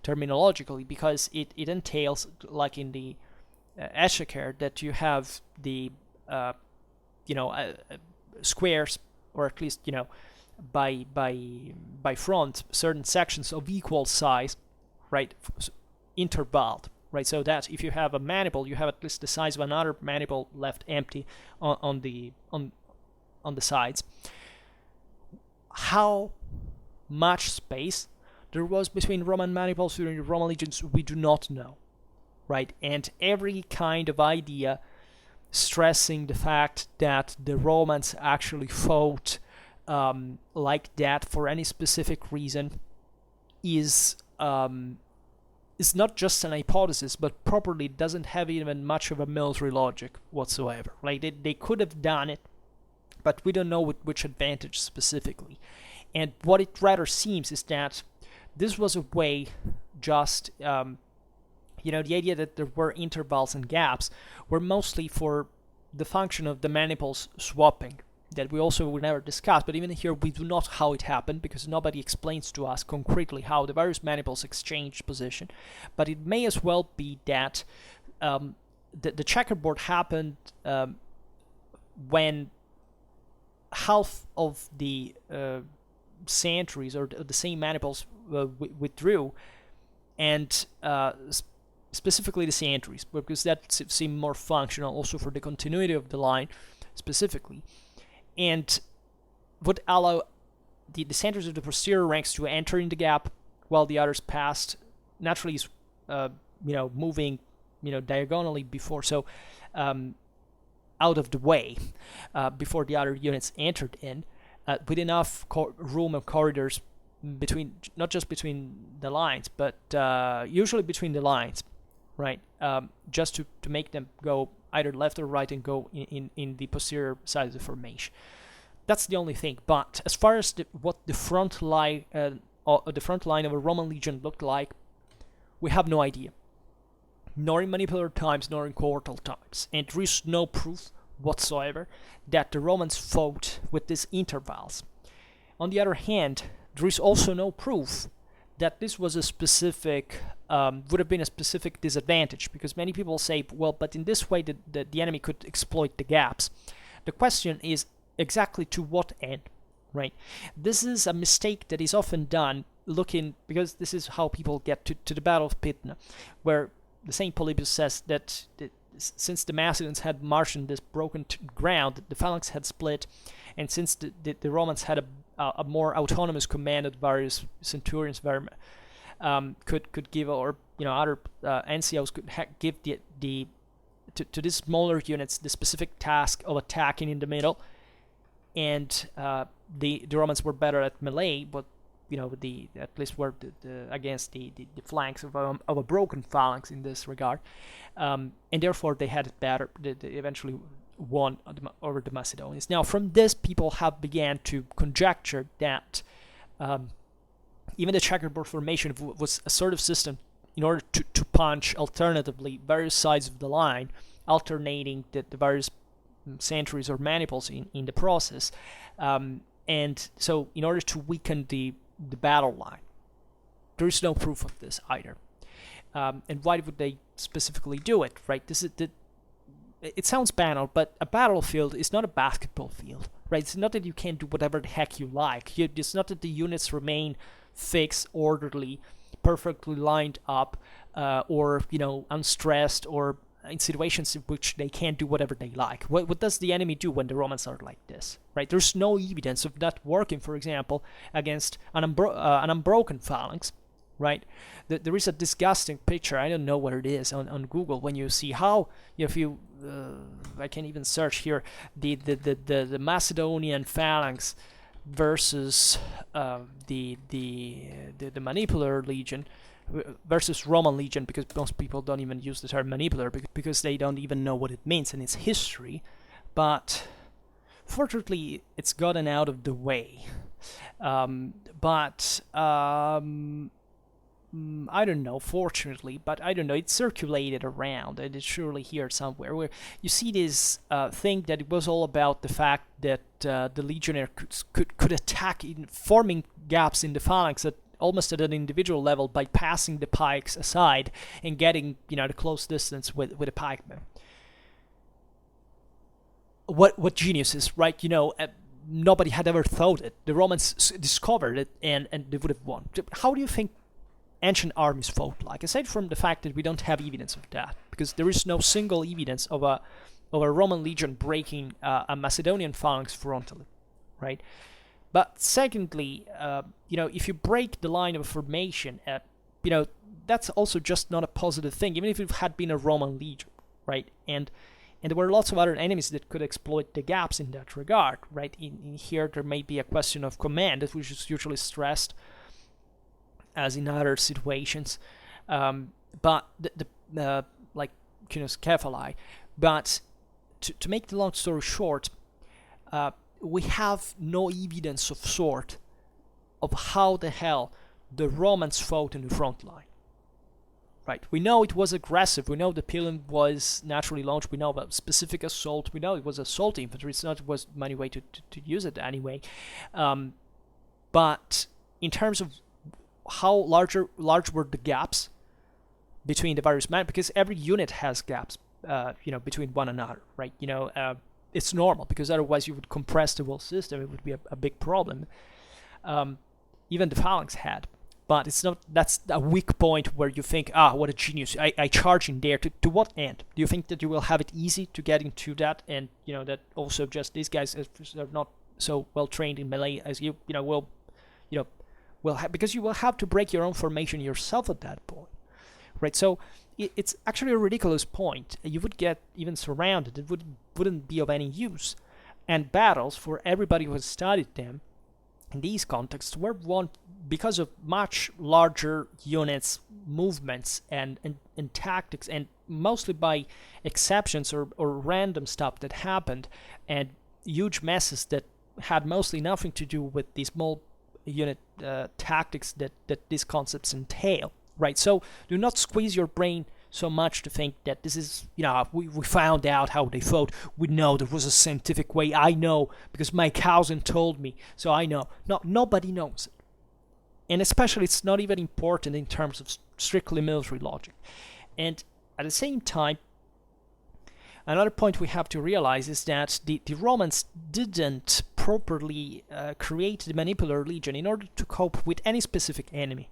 terminologically, because it entails, like in the Exchequer, that you have the squares, or at least by front, certain sections of equal size, right, intervalled, right, so that if you have a maniple, you have at least the size of another maniple left empty on the sides. How much space there was between Roman maniples during the Roman legions, we do not know, right? And every kind of idea stressing the fact that the Romans actually fought like that for any specific reason is not just an hypothesis, but properly doesn't have even much of a military logic whatsoever. Like they could have done it, but we don't know with which advantage specifically. And what it rather seems is that this was a way, just the idea that there were intervals and gaps were mostly for the function of the maniples swapping, that we also will never discuss. But even here, we do not know how it happened, because nobody explains to us concretely how the various maniples exchanged position. But it may as well be that the checkerboard happened when half of the centuries, or the same maniples, withdrew, and specifically the centuries, because that seemed more functional also for the continuity of the line specifically, and would allow the centers of the posterior ranks to enter in the gap while the others passed, naturally moving diagonally before, so out of the way before the other units entered in, with enough room and corridors between, not just between the lines, but usually between the lines, right, just to make them go either left or right and go in the posterior side of the formation. That's the only thing. But as far as what the front line of a Roman legion looked like, we have no idea, nor in manipulator times nor in cohortal times, and there is no proof whatsoever that the Romans fought with these intervals. On the other hand, there is also no proof that this was a specific, would have been a specific disadvantage, because many people say, well, but in this way the enemy could exploit the gaps. The question is exactly to what end, right? This is a mistake that is often done because this is how people get to the Battle of Pydna, where the Saint Polybius says that since the Macedonians had marched in this broken ground, the phalanx had split, and since the Romans had a more autonomous command that various centurions could give, or other NCOs could give to these smaller units the specific task of attacking in the middle, and the Romans were better at melee, but at least were against the flanks of a broken phalanx in this regard, and therefore they had it better. They eventually won over the Macedonians. Now, from this, people have began to conjecture that even the checkerboard formation was a sort of system in order to punch alternatively various sides of the line, alternating the various sentries or maniples in the process. And so in order to weaken the battle line. There is no proof of this either. And why would they specifically do it, right? It sounds banal, but a battlefield is not a basketball field, right? It's not that you can do whatever the heck you like. It's not that the units remain fixed, orderly, perfectly lined up, or unstressed, or in situations in which they can't do whatever they like. What does the enemy do when the Romans are like this, right? There's no evidence of that working, for example, against an unbroken phalanx, right? There is a disgusting picture, I don't know where it is, on Google, when you see how, if you, I can even search here, the Macedonian phalanx versus the Manipulator Legion versus Roman Legion, because most people don't even use the term manipulator because they don't even know what it means in its history. But fortunately, it's gotten out of the way. I don't know, fortunately, but I don't know, it circulated around, and it's surely here somewhere, where you see this thing that it was all about the fact that the legionnaire could attack in forming gaps in the phalanx almost at an individual level by passing the pikes aside and getting, the close distance with a pikeman. What geniuses, right? Nobody had ever thought it. The Romans discovered it, and they would have won. How do you think ancient armies fought like? Aside from the fact that we don't have evidence of that, because there is no single evidence of a Roman legion breaking a Macedonian phalanx frontally, right? But secondly, if you break the line of formation, that's also just not a positive thing, even if it had been a Roman legion, right? And there were lots of other enemies that could exploit the gaps in that regard, right? In here, there may be a question of command, which is usually stressed, as in other situations, but like Cavalry. But to make the long story short, we have no evidence of sort of how the hell the Romans fought in the front line. Right? We know it was aggressive. We know the Pilatum was naturally launched. We know about specific assault. We know it was assault infantry. It's not was many way to use it anyway. But in terms of how large were the gaps between the various men, because every unit has gaps, between one another, right? It's normal, because otherwise you would compress the whole system. It would be a big problem. Even the phalanx had, but it's not. That's a weak point where you think, what a genius! I charge in there. To what end? Do you think that you will have it easy to get into that, and that also just these guys are not so well trained in melee as you will because you will have to break your own formation yourself at that point, right? So it's actually a ridiculous point. You would get even surrounded. It wouldn't be of any use. And battles, for everybody who has studied them in these contexts, were won because of much larger units, movements, and tactics, and mostly by exceptions or random stuff that happened, and huge messes that had mostly nothing to do with the small unit tactics that these concepts entail, right? So do not squeeze your brain so much to think that this is, we found out how they fought. We know there was a scientific way. I know because my cousin told me, so I know. No, nobody knows it. And especially it's not even important in terms of strictly military logic. And at the same time, another point we have to realize is that the Romans didn't properly create the Manipulator Legion in order to cope with any specific enemy,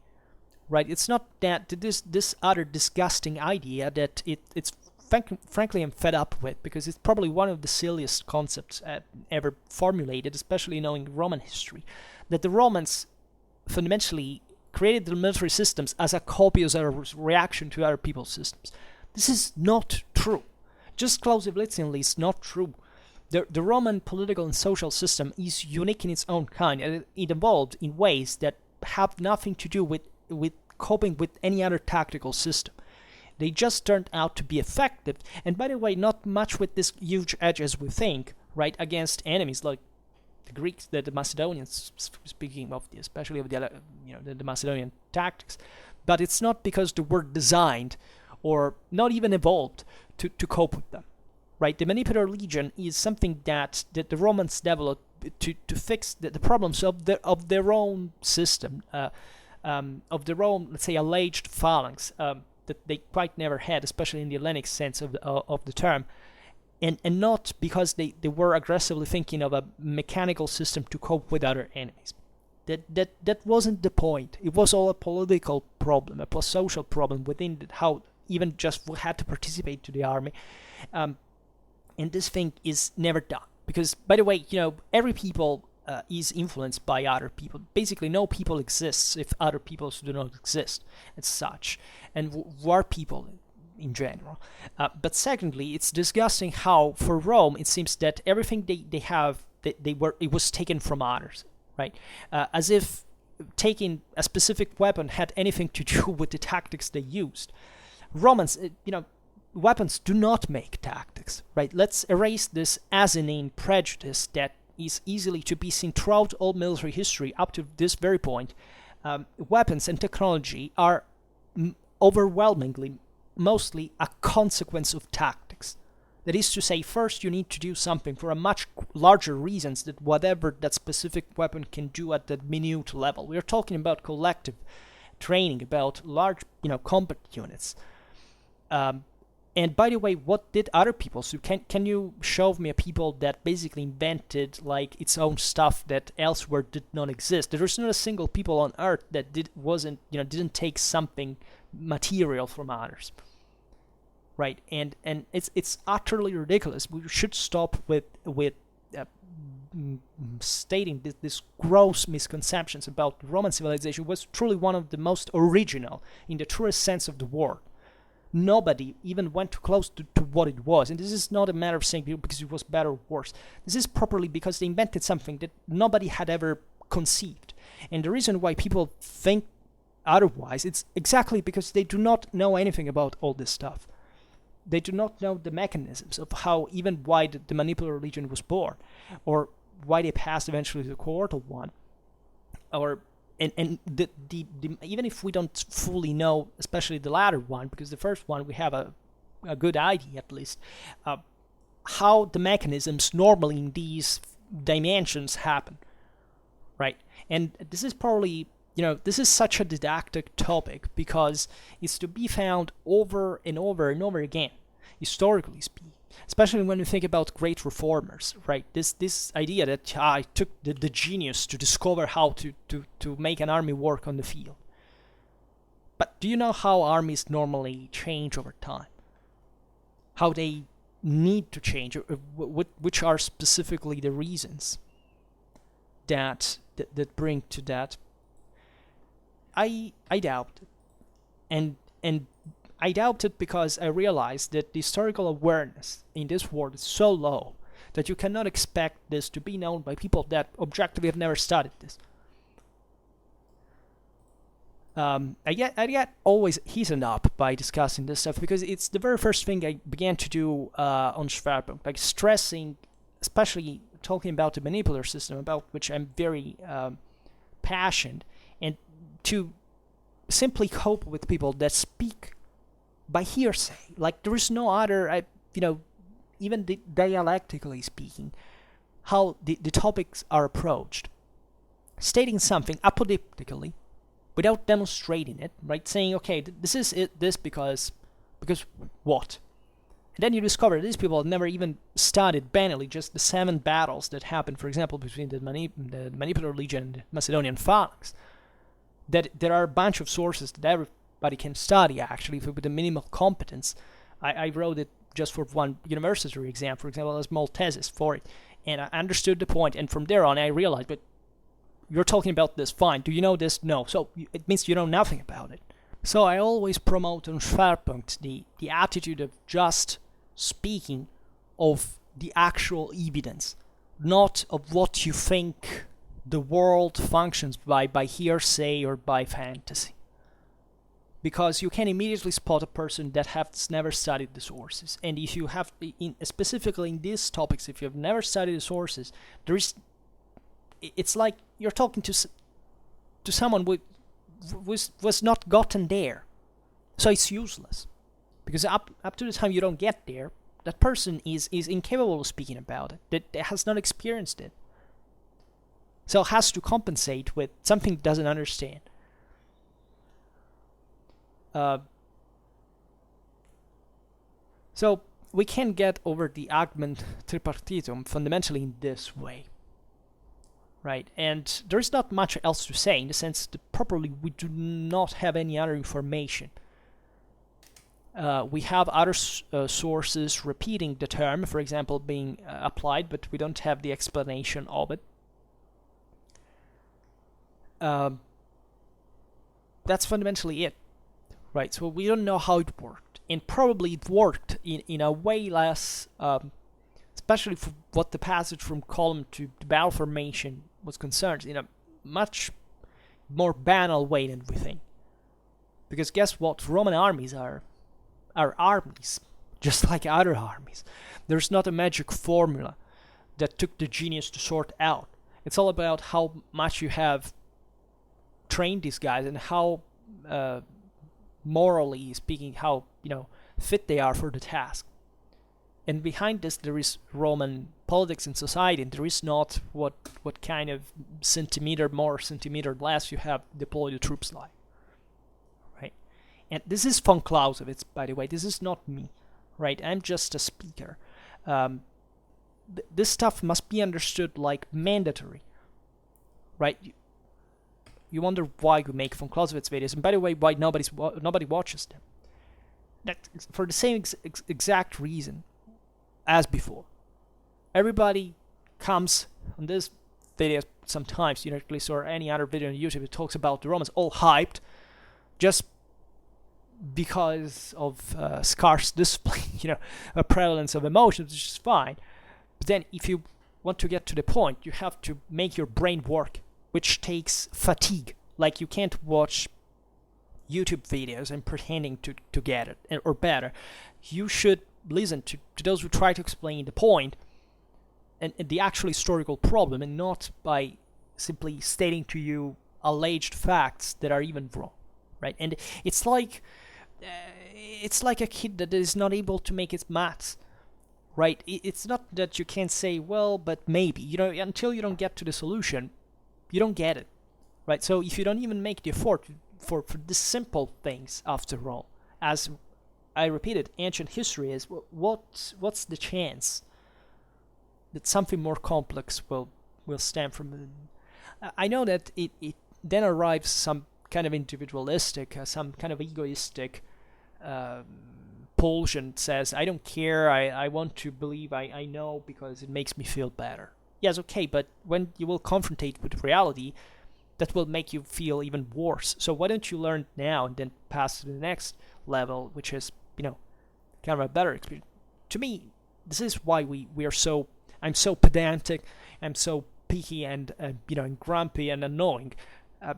right? It's not that this other disgusting idea that it's frankly I'm fed up with, because it's probably one of the silliest concepts ever formulated, especially knowing Roman history, that the Romans fundamentally created the military systems as a copy, as a reaction to other people's systems. This is not true. Just Clausiblitzianly is not true. The Roman political and social system is unique in its own kind, and it evolved in ways that have nothing to do with coping with any other tactical system. They just turned out to be effective, and by the way, not much with this huge edge as we think, right, against enemies like the Greeks, the Macedonians, speaking of especially of the Macedonian tactics. but it's not because they were designed or not even evolved to cope with them, right? The Manipulator Legion is something that the Romans developed to fix the problems of their own system, of their own, let's say, alleged phalanx that they quite never had, especially in the Hellenic sense of the term, and not because they were aggressively thinking of a mechanical system to cope with other enemies. That wasn't the point. It was all a political problem, a social problem within how even just who had to participate to the army, and this thing is never done. Because, by the way, every people is influenced by other people. Basically, no people exists if other peoples do not exist as such, and war people in general. But secondly, it's disgusting how for Rome it seems that everything they have it was taken from others, right? As if taking a specific weapon had anything to do with the tactics they used. Romans, weapons do not make tactics, right? Let's erase this asinine prejudice that is easily to be seen throughout all military history up to this very point. Weapons and technology are overwhelmingly, mostly a consequence of tactics. That is to say, first you need to do something for a much larger reasons than whatever that specific weapon can do at that minute level. We are talking about collective training, about large, combat units. And by the way, what did other people do? Can you show me a people that basically invented like its own stuff that elsewhere did not exist? There is not a single people on Earth that didn't take something material from others, right? And it's utterly ridiculous. We should stop with stating this gross misconceptions about Roman civilization. It was truly one of the most original in the truest sense of the word. Nobody even went too close to what it was. And this is not a matter of saying because it was better or worse. This is properly because they invented something that nobody had ever conceived. And the reason why people think otherwise, it's exactly because they do not know anything about all this stuff. They do not know the mechanisms of how, even why the Manipulator Legion was born, or why they passed eventually to the Quartal one, or and the even if we don't fully know, especially the latter one, because the first one we have a good idea at least, how the mechanisms normally in these dimensions happen, right? And this is probably, this is such a didactic topic because it's to be found over and over and over again, historically speaking. Especially when you think about great reformers, right? This idea that it took the genius to discover how to make an army work on the field. But do you know how armies normally change over time? How they need to change, which are specifically the reasons that bring to that? I doubt it. And I doubt it because I realized that the historical awareness in this world is so low that you cannot expect this to be known by people that objectively have never studied this. I get always heated up by discussing this stuff because it's the very first thing I began to do on Schwerpunkt, like stressing, especially talking about the manipulator system, about which I'm very passionate, and to simply cope with people that speak by hearsay. Like there is no other, even dialectically speaking, how the topics are approached. Stating something apodictically, without demonstrating it, right? Saying, okay, this is it, this because what? And then you discover these people have never even studied banally just the 7 battles that happened, for example, between the Manipulator Legion and the Macedonian phalanx. That there are a bunch of sources that everybody can study, actually, with the minimal competence. I wrote it just for one university exam, for example, a small thesis for it, and I understood the point, and from there on I realized, but you're talking about this, fine, do you know this? No, so it means you know nothing about it. So I always promote on Schwerpunkt the attitude of just speaking of the actual evidence, not of what you think the world functions by hearsay or by fantasy. Because you can immediately spot a person that has never studied the sources. And if you have, specifically in these topics, if you have never studied the sources, it's like you're talking to someone was not gotten there. So it's useless. Because up to the time you don't get there, that person is incapable of speaking about it, that has not experienced it. So has to compensate with something it doesn't understand. So we can get over the Agment Tripartitum fundamentally in this way. Right, and there's not much else to say in the sense that probably we do not have any other information. We have other sources repeating the term, for example, being applied, but we don't have the explanation of it. That's fundamentally it, right? So we don't know how it worked, and probably it worked in a way less, especially for what the passage from column to battle formation was concerned, in a much more banal way than we think. Because guess what? Roman armies are armies, just like other armies. There's not a magic formula that took the genius to sort out. It's all about how much you have trained these guys and how, morally speaking, how fit they are for the task. And behind this, there is Roman politics and society, and there is not what kind of centimeter more, centimeter less you have deployed the troops like. Right? And this is von Clausewitz, by the way. This is not me. Right? I'm just a speaker. This stuff must be understood like mandatory. Right? You wonder why we make von Clausewitz videos, and by the way, why nobody watches them. That's for the same exact reason as before. Everybody comes on this video sometimes, at least, or any other video on YouTube that talks about the Romans, all hyped, just because of scarce display, a prevalence of emotions, which is fine. But then, if you want to get to the point, you have to make your brain work, which takes fatigue. Like, you can't watch YouTube videos and pretending to get it, or better, you should listen to those who try to explain the point and the actual historical problem, and not by simply stating to you alleged facts that are even wrong, right? And it's like a kid that is not able to make its maths, right? It's not that you can't say, well, but maybe, until you don't get to the solution, you don't get it, right? So if you don't even make the effort for the simple things, after all, as I repeated, ancient history is, what's the chance that something more complex will stem from it? I know that it then arrives some kind of individualistic, some kind of egoistic pulsion says, I don't care, I want to believe I know because it makes me feel better. Yes, okay, but when you will confrontate with reality, that will make you feel even worse. So why don't you learn now and then pass to the next level, which is, kind of a better experience. To me, this is why I'm so pedantic, I'm so picky and, and grumpy and annoying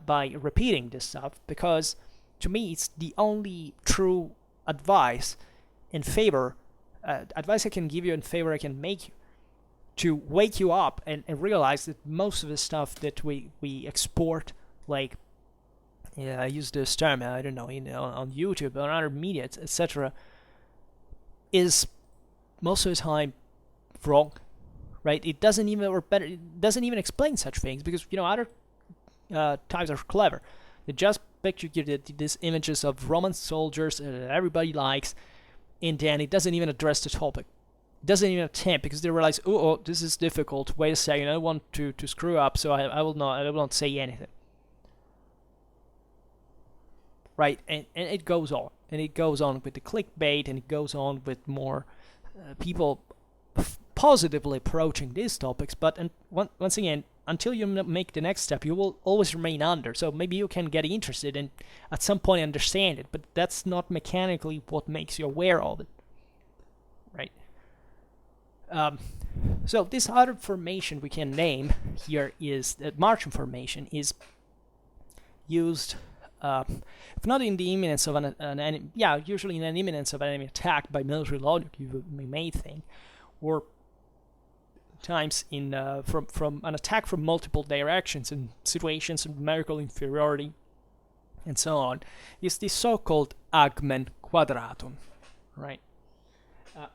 by repeating this stuff, because to me, it's the only true advice in favor, advice I can give you in favor I can make you, to wake you up and realize that most of the stuff that we export, like, I use this term, I don't know, on YouTube or other media, etc., is most of the time wrong, right? It doesn't even, or better, it doesn't even explain such things, because, other types are clever. They just picture these images of Roman soldiers that everybody likes, and then it doesn't even address the topic. It doesn't even attempt, because they realize, oh, this is difficult. Wait a second, I don't want to screw up, so I will not say anything. Right, and it goes on. And it goes on with the clickbait, and it goes on with more people positively approaching these topics. But once again, until you make the next step, you will always remain under. So maybe you can get interested and at some point understand it, but that's not mechanically what makes you aware of it. Right? So this other formation we can name here is that Martian formation is used, if not in the imminence of an enemy, usually in an imminence of an enemy attack by military logic, you may think, or times in from an attack from multiple directions in situations of numerical inferiority, and so on, is the so-called Agment Cuadratum, right?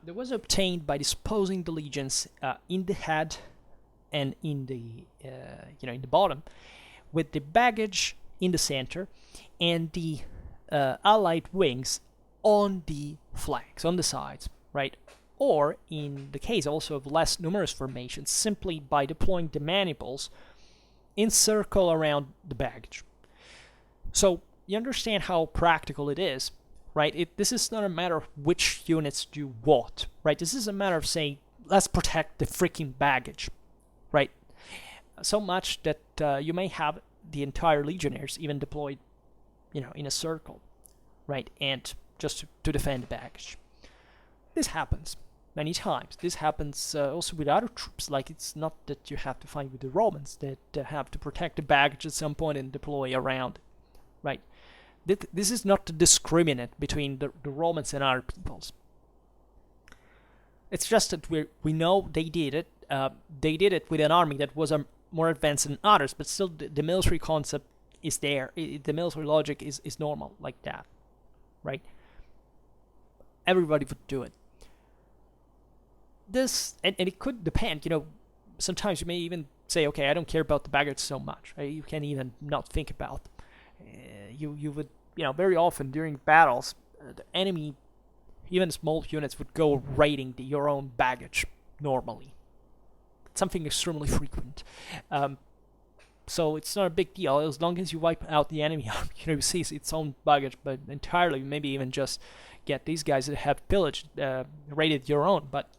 That was obtained by disposing the legions in the head and in the in the bottom, with the baggage in the center and the allied wings on the flanks, on the sides, right? Or in the case also of less numerous formations, simply by deploying the maniples in circle around the baggage. So you understand how practical it is, right? This is not a matter of which units do what, right? This is a matter of saying, let's protect the freaking baggage, right? So much that you may have the entire legionnaires even deployed, in a circle, right? And just to defend the baggage. This happens many times. This happens also with other troops. Like, it's not that you have to fight with the Romans that have to protect the baggage at some point and deploy around, right? This is not to discriminate between the Romans and other peoples. It's just that we know they did it. They did it with an army that was more advanced than others, but still the military concept is there. The military logic is normal like that, right? Everybody would do it. This, and it could depend, sometimes you may even say, okay, I don't care about the baggage so much. Right? You can even not think about them. You would, very often during battles, the enemy, even small units, would go raiding your own baggage normally. It's something extremely frequent. So it's not a big deal as long as you wipe out the enemy army, seize its own baggage, but entirely, maybe even just get these guys that have pillaged, raided your own. But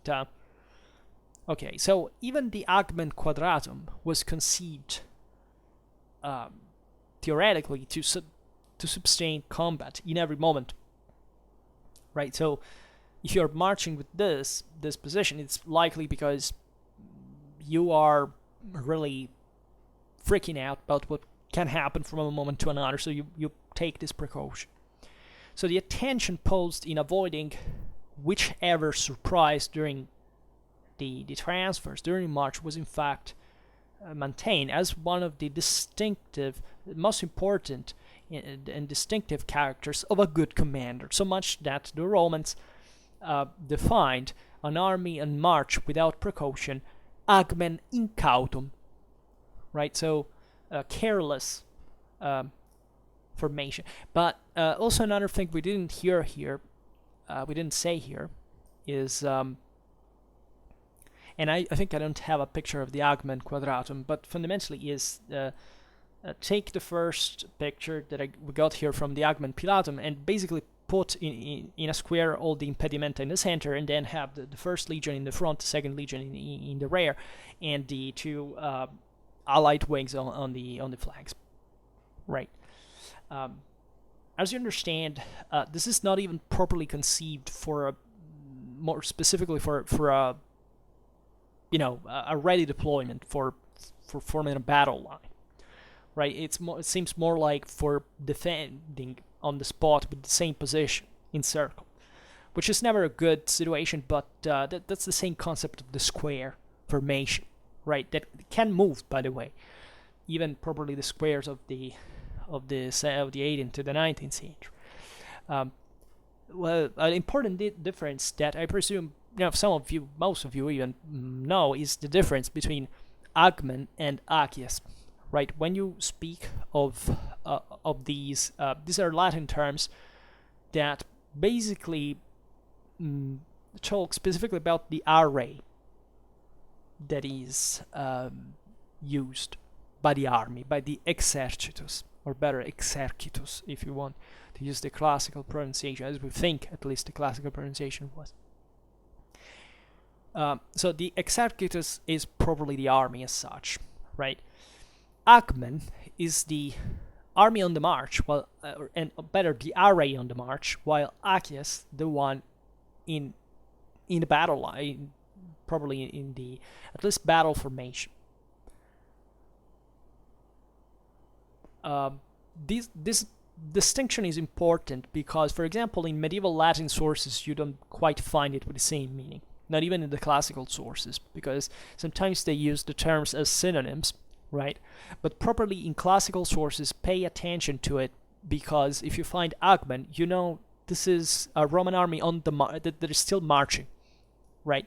okay, so even the Agment Cuadratum was conceived theoretically to sustain combat in every moment, right? So if you're marching with this position, it's likely because you are really freaking out about what can happen from a moment to another, so you take this precaution. So the attention posed in avoiding whichever surprise during the transfers during March was in fact maintained as one of the most important and distinctive characters of a good commander, so much that the Romans defined an army on march without precaution Agmen Incautum, right? So careless formation. But also another thing we didn't say here is, and I think I don't have a picture of the Agment Cuadratum, but fundamentally is take the first picture that we got here from the Agment Pilatum and basically put in a square all the impedimenta in the center, and then have the first legion in the front, the second legion in the rear, and the two allied wings on the flanks, right? As you understand, this is not even properly conceived more specifically for a ready deployment for forming a battle line, right? It seems more like for defending on the spot with the same position in circle, which is never a good situation. But that's the same concept of the square formation, right? That can move, by the way, even probably the squares of the 18th to the 19th century. Well, an important difference that I presume most of you even know is the difference between Ackman and Aqueus, right? When you speak of these are Latin terms that basically talk specifically about the array that is used by the army, by the exercitus, or better, exercitus, if you want to use the classical pronunciation, as we think at least the classical pronunciation was. So the exercitus is probably the army as such, right? Agmen is the army on the march, and better, the array on the march, while Aqueus, the one in the battle line, probably in the at least battle formation. This distinction is important because, for example, in medieval Latin sources, you don't quite find it with the same meaning. Not even in the classical sources, because sometimes they use the terms as synonyms, right? But properly in classical sources, pay attention to it because if you find Agmen, you know this is a Roman army on the that is still marching, right?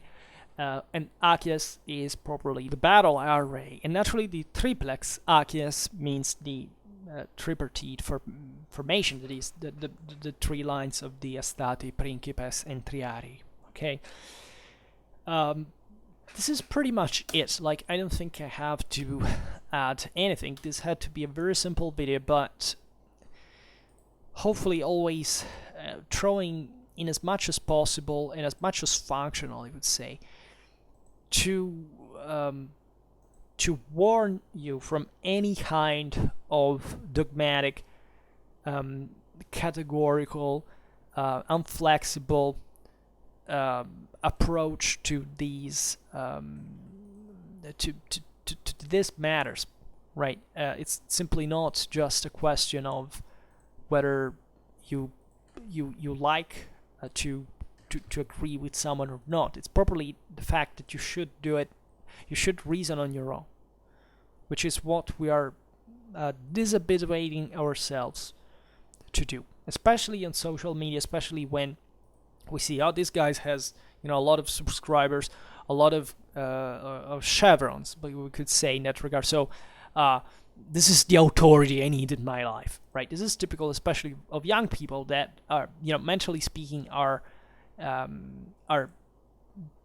And Aqueus is properly the battle array, and naturally the Triplex Aqueus means the tripartite formation, that is the three lines of the Astati, Principes, and Triari. Okay, this is pretty much it. Like, I don't think I have to add anything. This had to be a very simple video, but hopefully always throwing in as much as possible and as much as functional, I would say, to warn you from any kind of dogmatic, categorical, inflexible approach to these to this matters, right? It's simply not just a question of whether you like to agree with someone or not. It's properly the fact that you should do it. You should reason on your own, which is what we are dishabituating ourselves to do, especially on social media, especially when we see, oh, this guy has, a lot of subscribers, a lot of chevrons, but we could say in that regard. So this is the authority I need in my life, right? This is typical, especially of young people that are, mentally speaking, are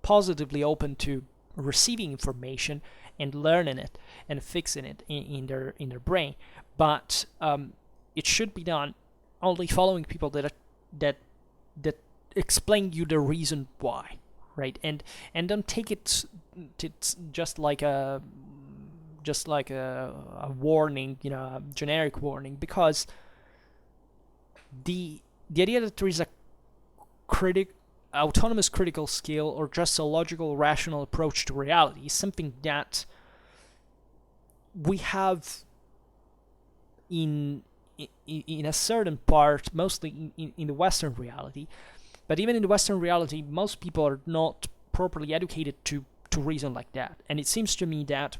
positively open to receiving information and learning it and fixing it in their brain, but it should be done only following people that explain you the reason why, right? And don't take it just like a warning, a generic warning, because the idea that there is a autonomous critical skill or just a logical, rational approach to reality is something that we have in a certain part, mostly in the Western reality. But even in the Western reality, most people are not properly educated to reason like that. And it seems to me that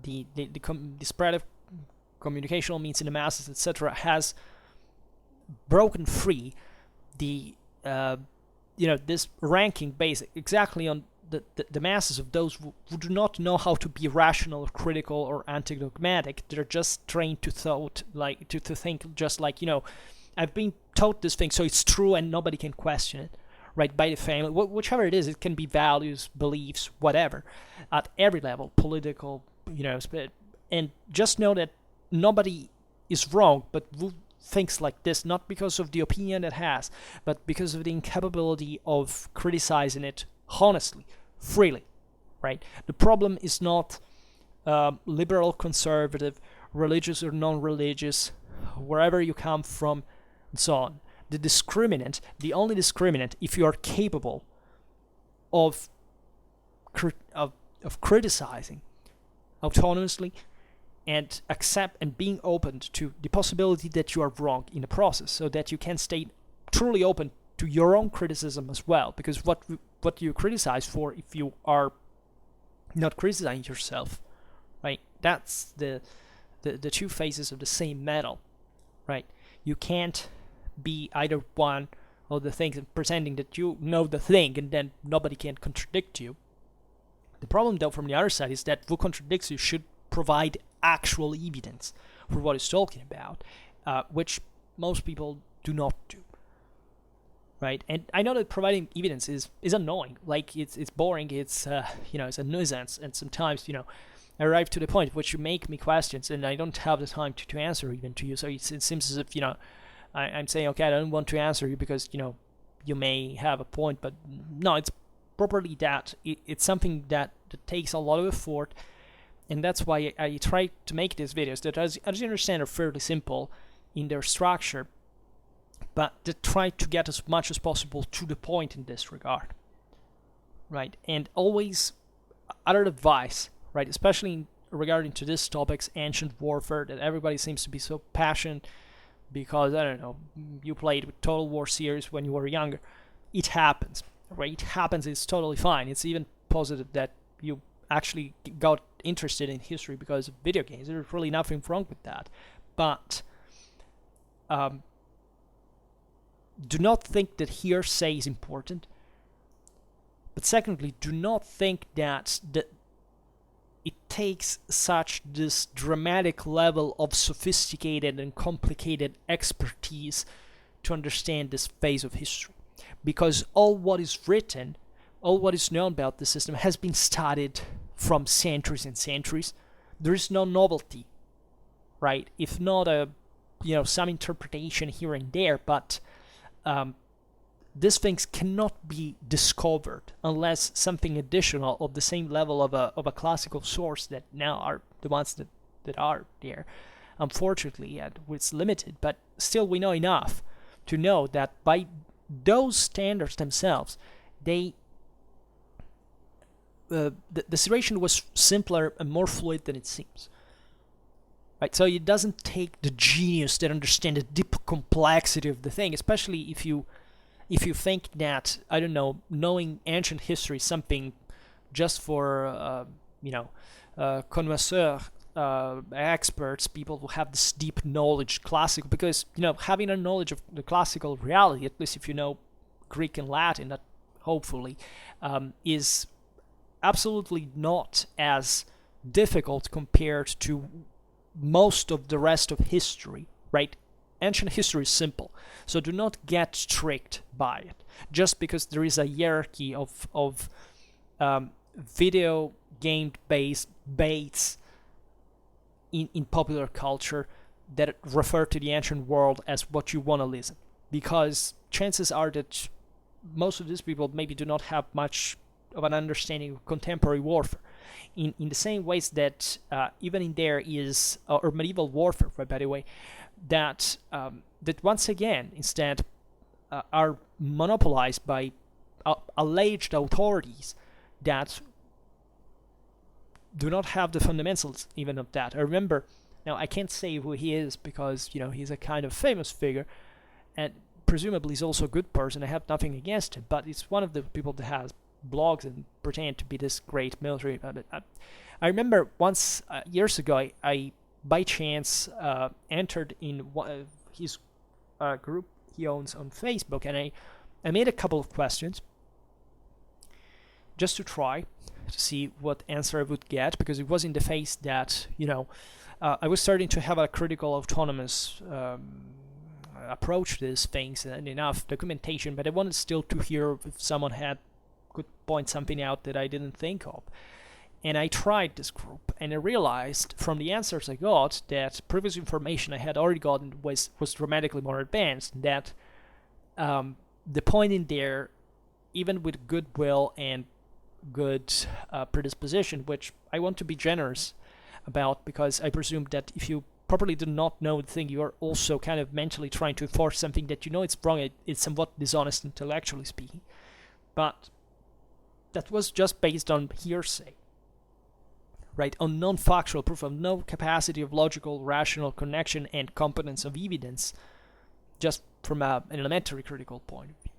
the spread of communicational means in the masses, etc., has broken free the this ranking based exactly on the masses of those who do not know how to be rational or critical or anti-dogmatic. They're just trained to think just like, I've been taught this thing, so it's true and nobody can question it, right? By the family, whichever it is, it can be values, beliefs, whatever, at every level, political, and just know that nobody is wrong, but who thinks like this, not because of the opinion it has, but because of the incapability of criticizing it honestly, freely, right? The problem is not liberal, conservative, religious or non-religious, wherever you come from, and so on. The only discriminant, if you are capable of criticizing autonomously and accept and being open to the possibility that you are wrong in the process, so that you can stay truly open to your own criticism as well, because what you criticize for, if you are not criticizing yourself, right? That's the two faces of the same metal, right? You can't be either one of the things and pretending that you know the thing and then nobody can contradict you. The problem, though, from the other side is that who contradicts you should provide actual evidence for what he's talking about, which most people do not do, right? And I know that providing evidence is annoying, like it's boring, it's it's a nuisance, and sometimes I arrive to the point which you make me questions and I don't have the time to answer even to you. So it seems as if I'm saying, okay, I don't want to answer you because you may have a point, but no, it's properly that it's something that takes a lot of effort. And that's why I try to make these videos that, as you understand, are fairly simple in their structure, but that try to get as much as possible to the point in this regard, right? And always other advice, right, especially regarding to these topics, ancient warfare, that everybody seems to be so passionate because, I don't know, you played with Total War series when you were younger. It happens, right? It happens, it's totally fine. It's even positive that you actually got interested in history because of video games. There's really nothing wrong with that. But do not think that hearsay is important. But secondly, do not think that it takes this dramatic level of sophisticated and complicated expertise to understand this phase of history. Because all what is written, all what is known about the system has been studied from centuries and centuries. There is no novelty, right? If not some interpretation here and there, but these things cannot be discovered unless something additional of the same level of a classical source that now are the ones that are there. Unfortunately, it's limited, but still we know enough to know that by those standards themselves, the situation was simpler and more fluid than it seems. Right, so it doesn't take the genius that understand the deep complexity of the thing, especially if you think that, I don't know, knowing ancient history is something just for connoisseur experts, people who have this deep knowledge, classical, because having a knowledge of the classical reality, at least if you know Greek and Latin, that hopefully is absolutely not as difficult compared to most of the rest of history, right? Ancient history is simple, so do not get tricked by it. Just because there is a hierarchy of video game-based baits in popular culture that refer to the ancient world as what you want to listen. Because chances are that most of these people maybe do not have much of an understanding of contemporary warfare. In the same ways that even in there is, or medieval warfare, right, by the way, that once again, instead, are monopolized by alleged authorities that do not have the fundamentals even of that. I remember, now I can't say who he is because, he's a kind of famous figure, and presumably he's also a good person. I have nothing against him, but it's one of the people that has blogs and pretend to be this great military. I remember once, years ago, I by chance entered in his group he owns on Facebook, and I made a couple of questions just to try to see what answer I would get, because it was in the phase that I was starting to have a critical, autonomous approach to these things and enough documentation, but I wanted still to hear if someone could point something out that I didn't think of. And I tried this group, and I realized from the answers I got that previous information I had already gotten was dramatically more advanced, that the point in there, even with goodwill and good predisposition, which I want to be generous about, because I presume that if you properly do not know the thing, you are also kind of mentally trying to enforce something that it's wrong, it's somewhat dishonest intellectually speaking. But that was just based on hearsay, right? On non-factual proof, of no capacity of logical, rational connection and competence of evidence, just from an elementary critical point of view.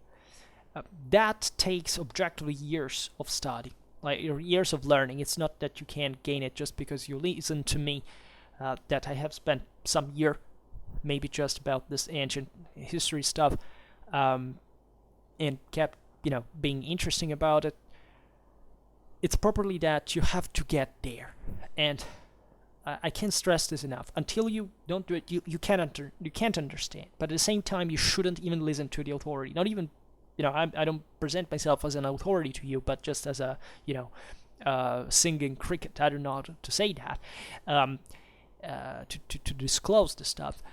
That takes objectively years of study, like years of learning. It's not that you can't gain it just because you listen to me, that I have spent some year, maybe just about this ancient history stuff, and kept, being interesting about it. It's properly that you have to get there, and I can't stress this enough. Until you don't do it, you can't understand. But at the same time, you shouldn't even listen to the authority. Not even, I don't present myself as an authority to you, but just as a, singing cricket. I don't know how to say that, to disclose the stuff.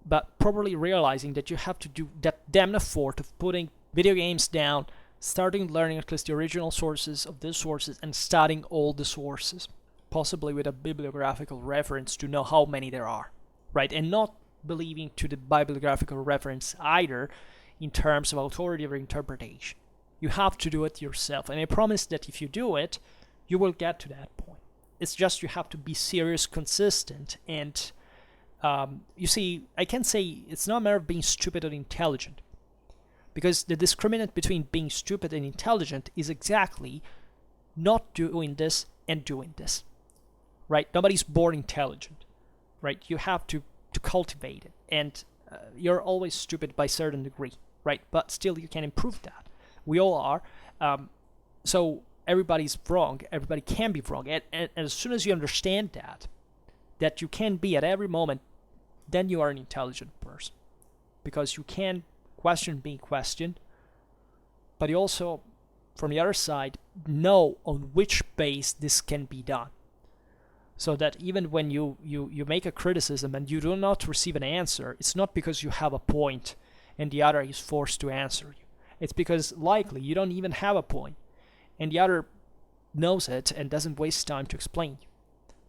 But properly realizing that you have to do that damn effort of putting video games down, starting learning at least the original sources of these sources, and studying all the sources, possibly with a bibliographical reference to know how many there are, right? And not believing to the bibliographical reference either in terms of authority or interpretation. You have to do it yourself, and I promise that if you do it, you will get to that point. It's just you have to be serious, consistent, and you see, I can say it's not a matter of being stupid or intelligent, because the discriminant between being stupid and intelligent is exactly not doing this and doing this, right? Nobody's born intelligent, right? You have to cultivate it. And you're always stupid by a certain degree, right? But still, you can improve that. We all are. So everybody's wrong. Everybody can be wrong. And as soon as you understand that you can be at every moment, then you are an intelligent person. Because you can question being questioned, but you also, from the other side, know on which base this can be done. So that even when you make a criticism and you do not receive an answer, it's not because you have a point and the other is forced to answer you. It's because likely you don't even have a point and the other knows it and doesn't waste time to explain you.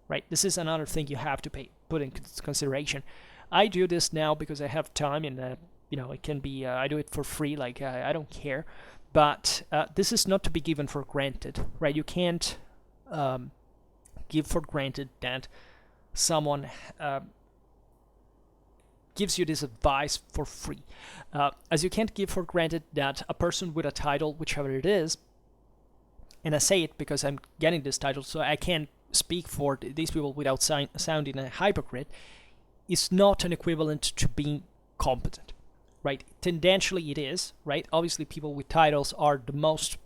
Right? This is another thing you have to put in consideration. I do this now because I have time, and it can be I do it for free. Like I don't care, but this is not to be given for granted, right? You can't give for granted that someone gives you this advice for free, as you can't give for granted that a person with a title, whichever it is, and I say it because I'm getting this title, so I can't speak for these people without sounding a hypocrite, is not an equivalent to being competent, right? Tendentially it is, right? Obviously people with titles are the most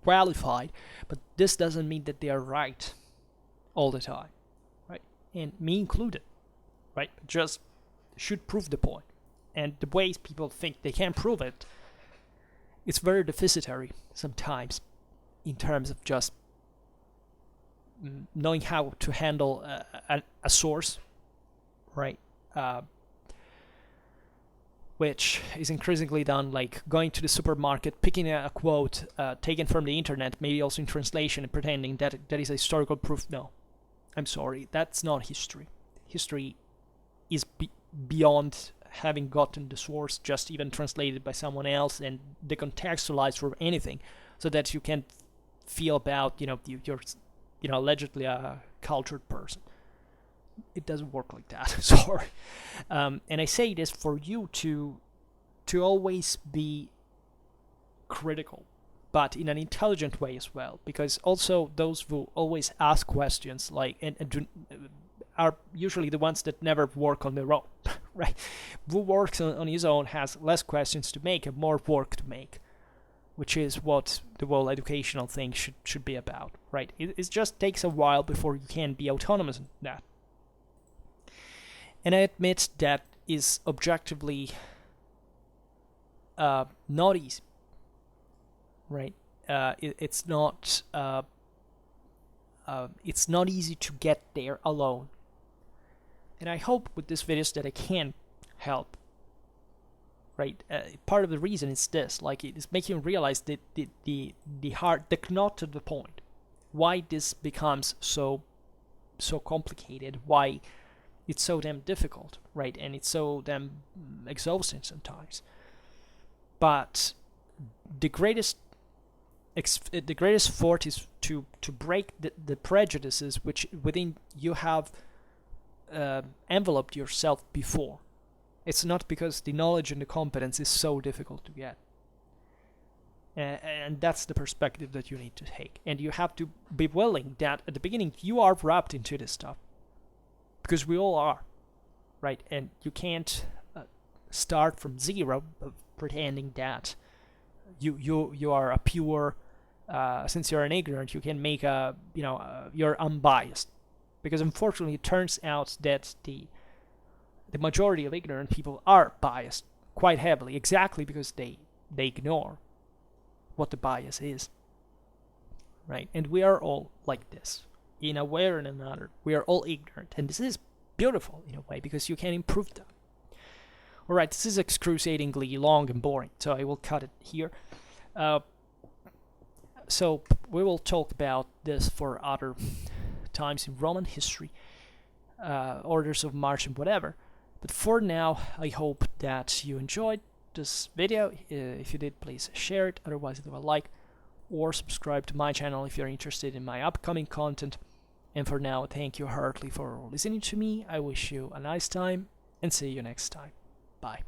qualified, but this doesn't mean that they are right all the time, right? And me included, right? Just should prove the point. And the ways people think they can prove it, it's very deficitary sometimes in terms of just knowing how to handle a source, right? Which is increasingly done, like going to the supermarket, picking a quote taken from the internet, maybe also in translation, and pretending that is a historical proof. No, I'm sorry, that's not history. History is beyond having gotten the source just even translated by someone else and decontextualized from anything, so that you can feel about you're allegedly a cultured person. It doesn't work like that. Sorry. And I say this for you to always be critical, but in an intelligent way as well, because also those who always ask questions are usually the ones that never work on their own, right? Who works on his own has less questions to make and more work to make, which is what the whole educational thing should be about, right? It just takes a while before you can be autonomous in that. And I admit that is objectively not easy, right? It's not easy to get there alone. And I hope with this videos that I can help, right? Part of the reason is this, like it is making you realize the knot to the point, why this becomes so complicated, why it's so damn difficult, right? And it's so damn exhausting sometimes. But the greatest effort is to break the prejudices which within you have enveloped yourself before. It's not because the knowledge and the competence is so difficult to get. And that's the perspective that you need to take. And you have to be willing that at the beginning you are wrapped into this stuff. Because we all are, right? And you can't start from zero pretending that you are a pure, since you're an ignorant, you can make you're unbiased. Because unfortunately it turns out that the majority of ignorant people are biased quite heavily, exactly because they ignore what the bias is, right? And we are all like this. In a way or in another, we are all ignorant, and this is beautiful in a way because you can improve that. Alright, this is excruciatingly long and boring, so I will cut it here. So we will talk about this for other times in Roman history, orders of march and whatever. But for now, I hope that you enjoyed this video. If you did, please share it. Otherwise, leave a like or subscribe to my channel if you're interested in my upcoming content. And for now, thank you heartily for listening to me. I wish you a nice time and see you next time. Bye.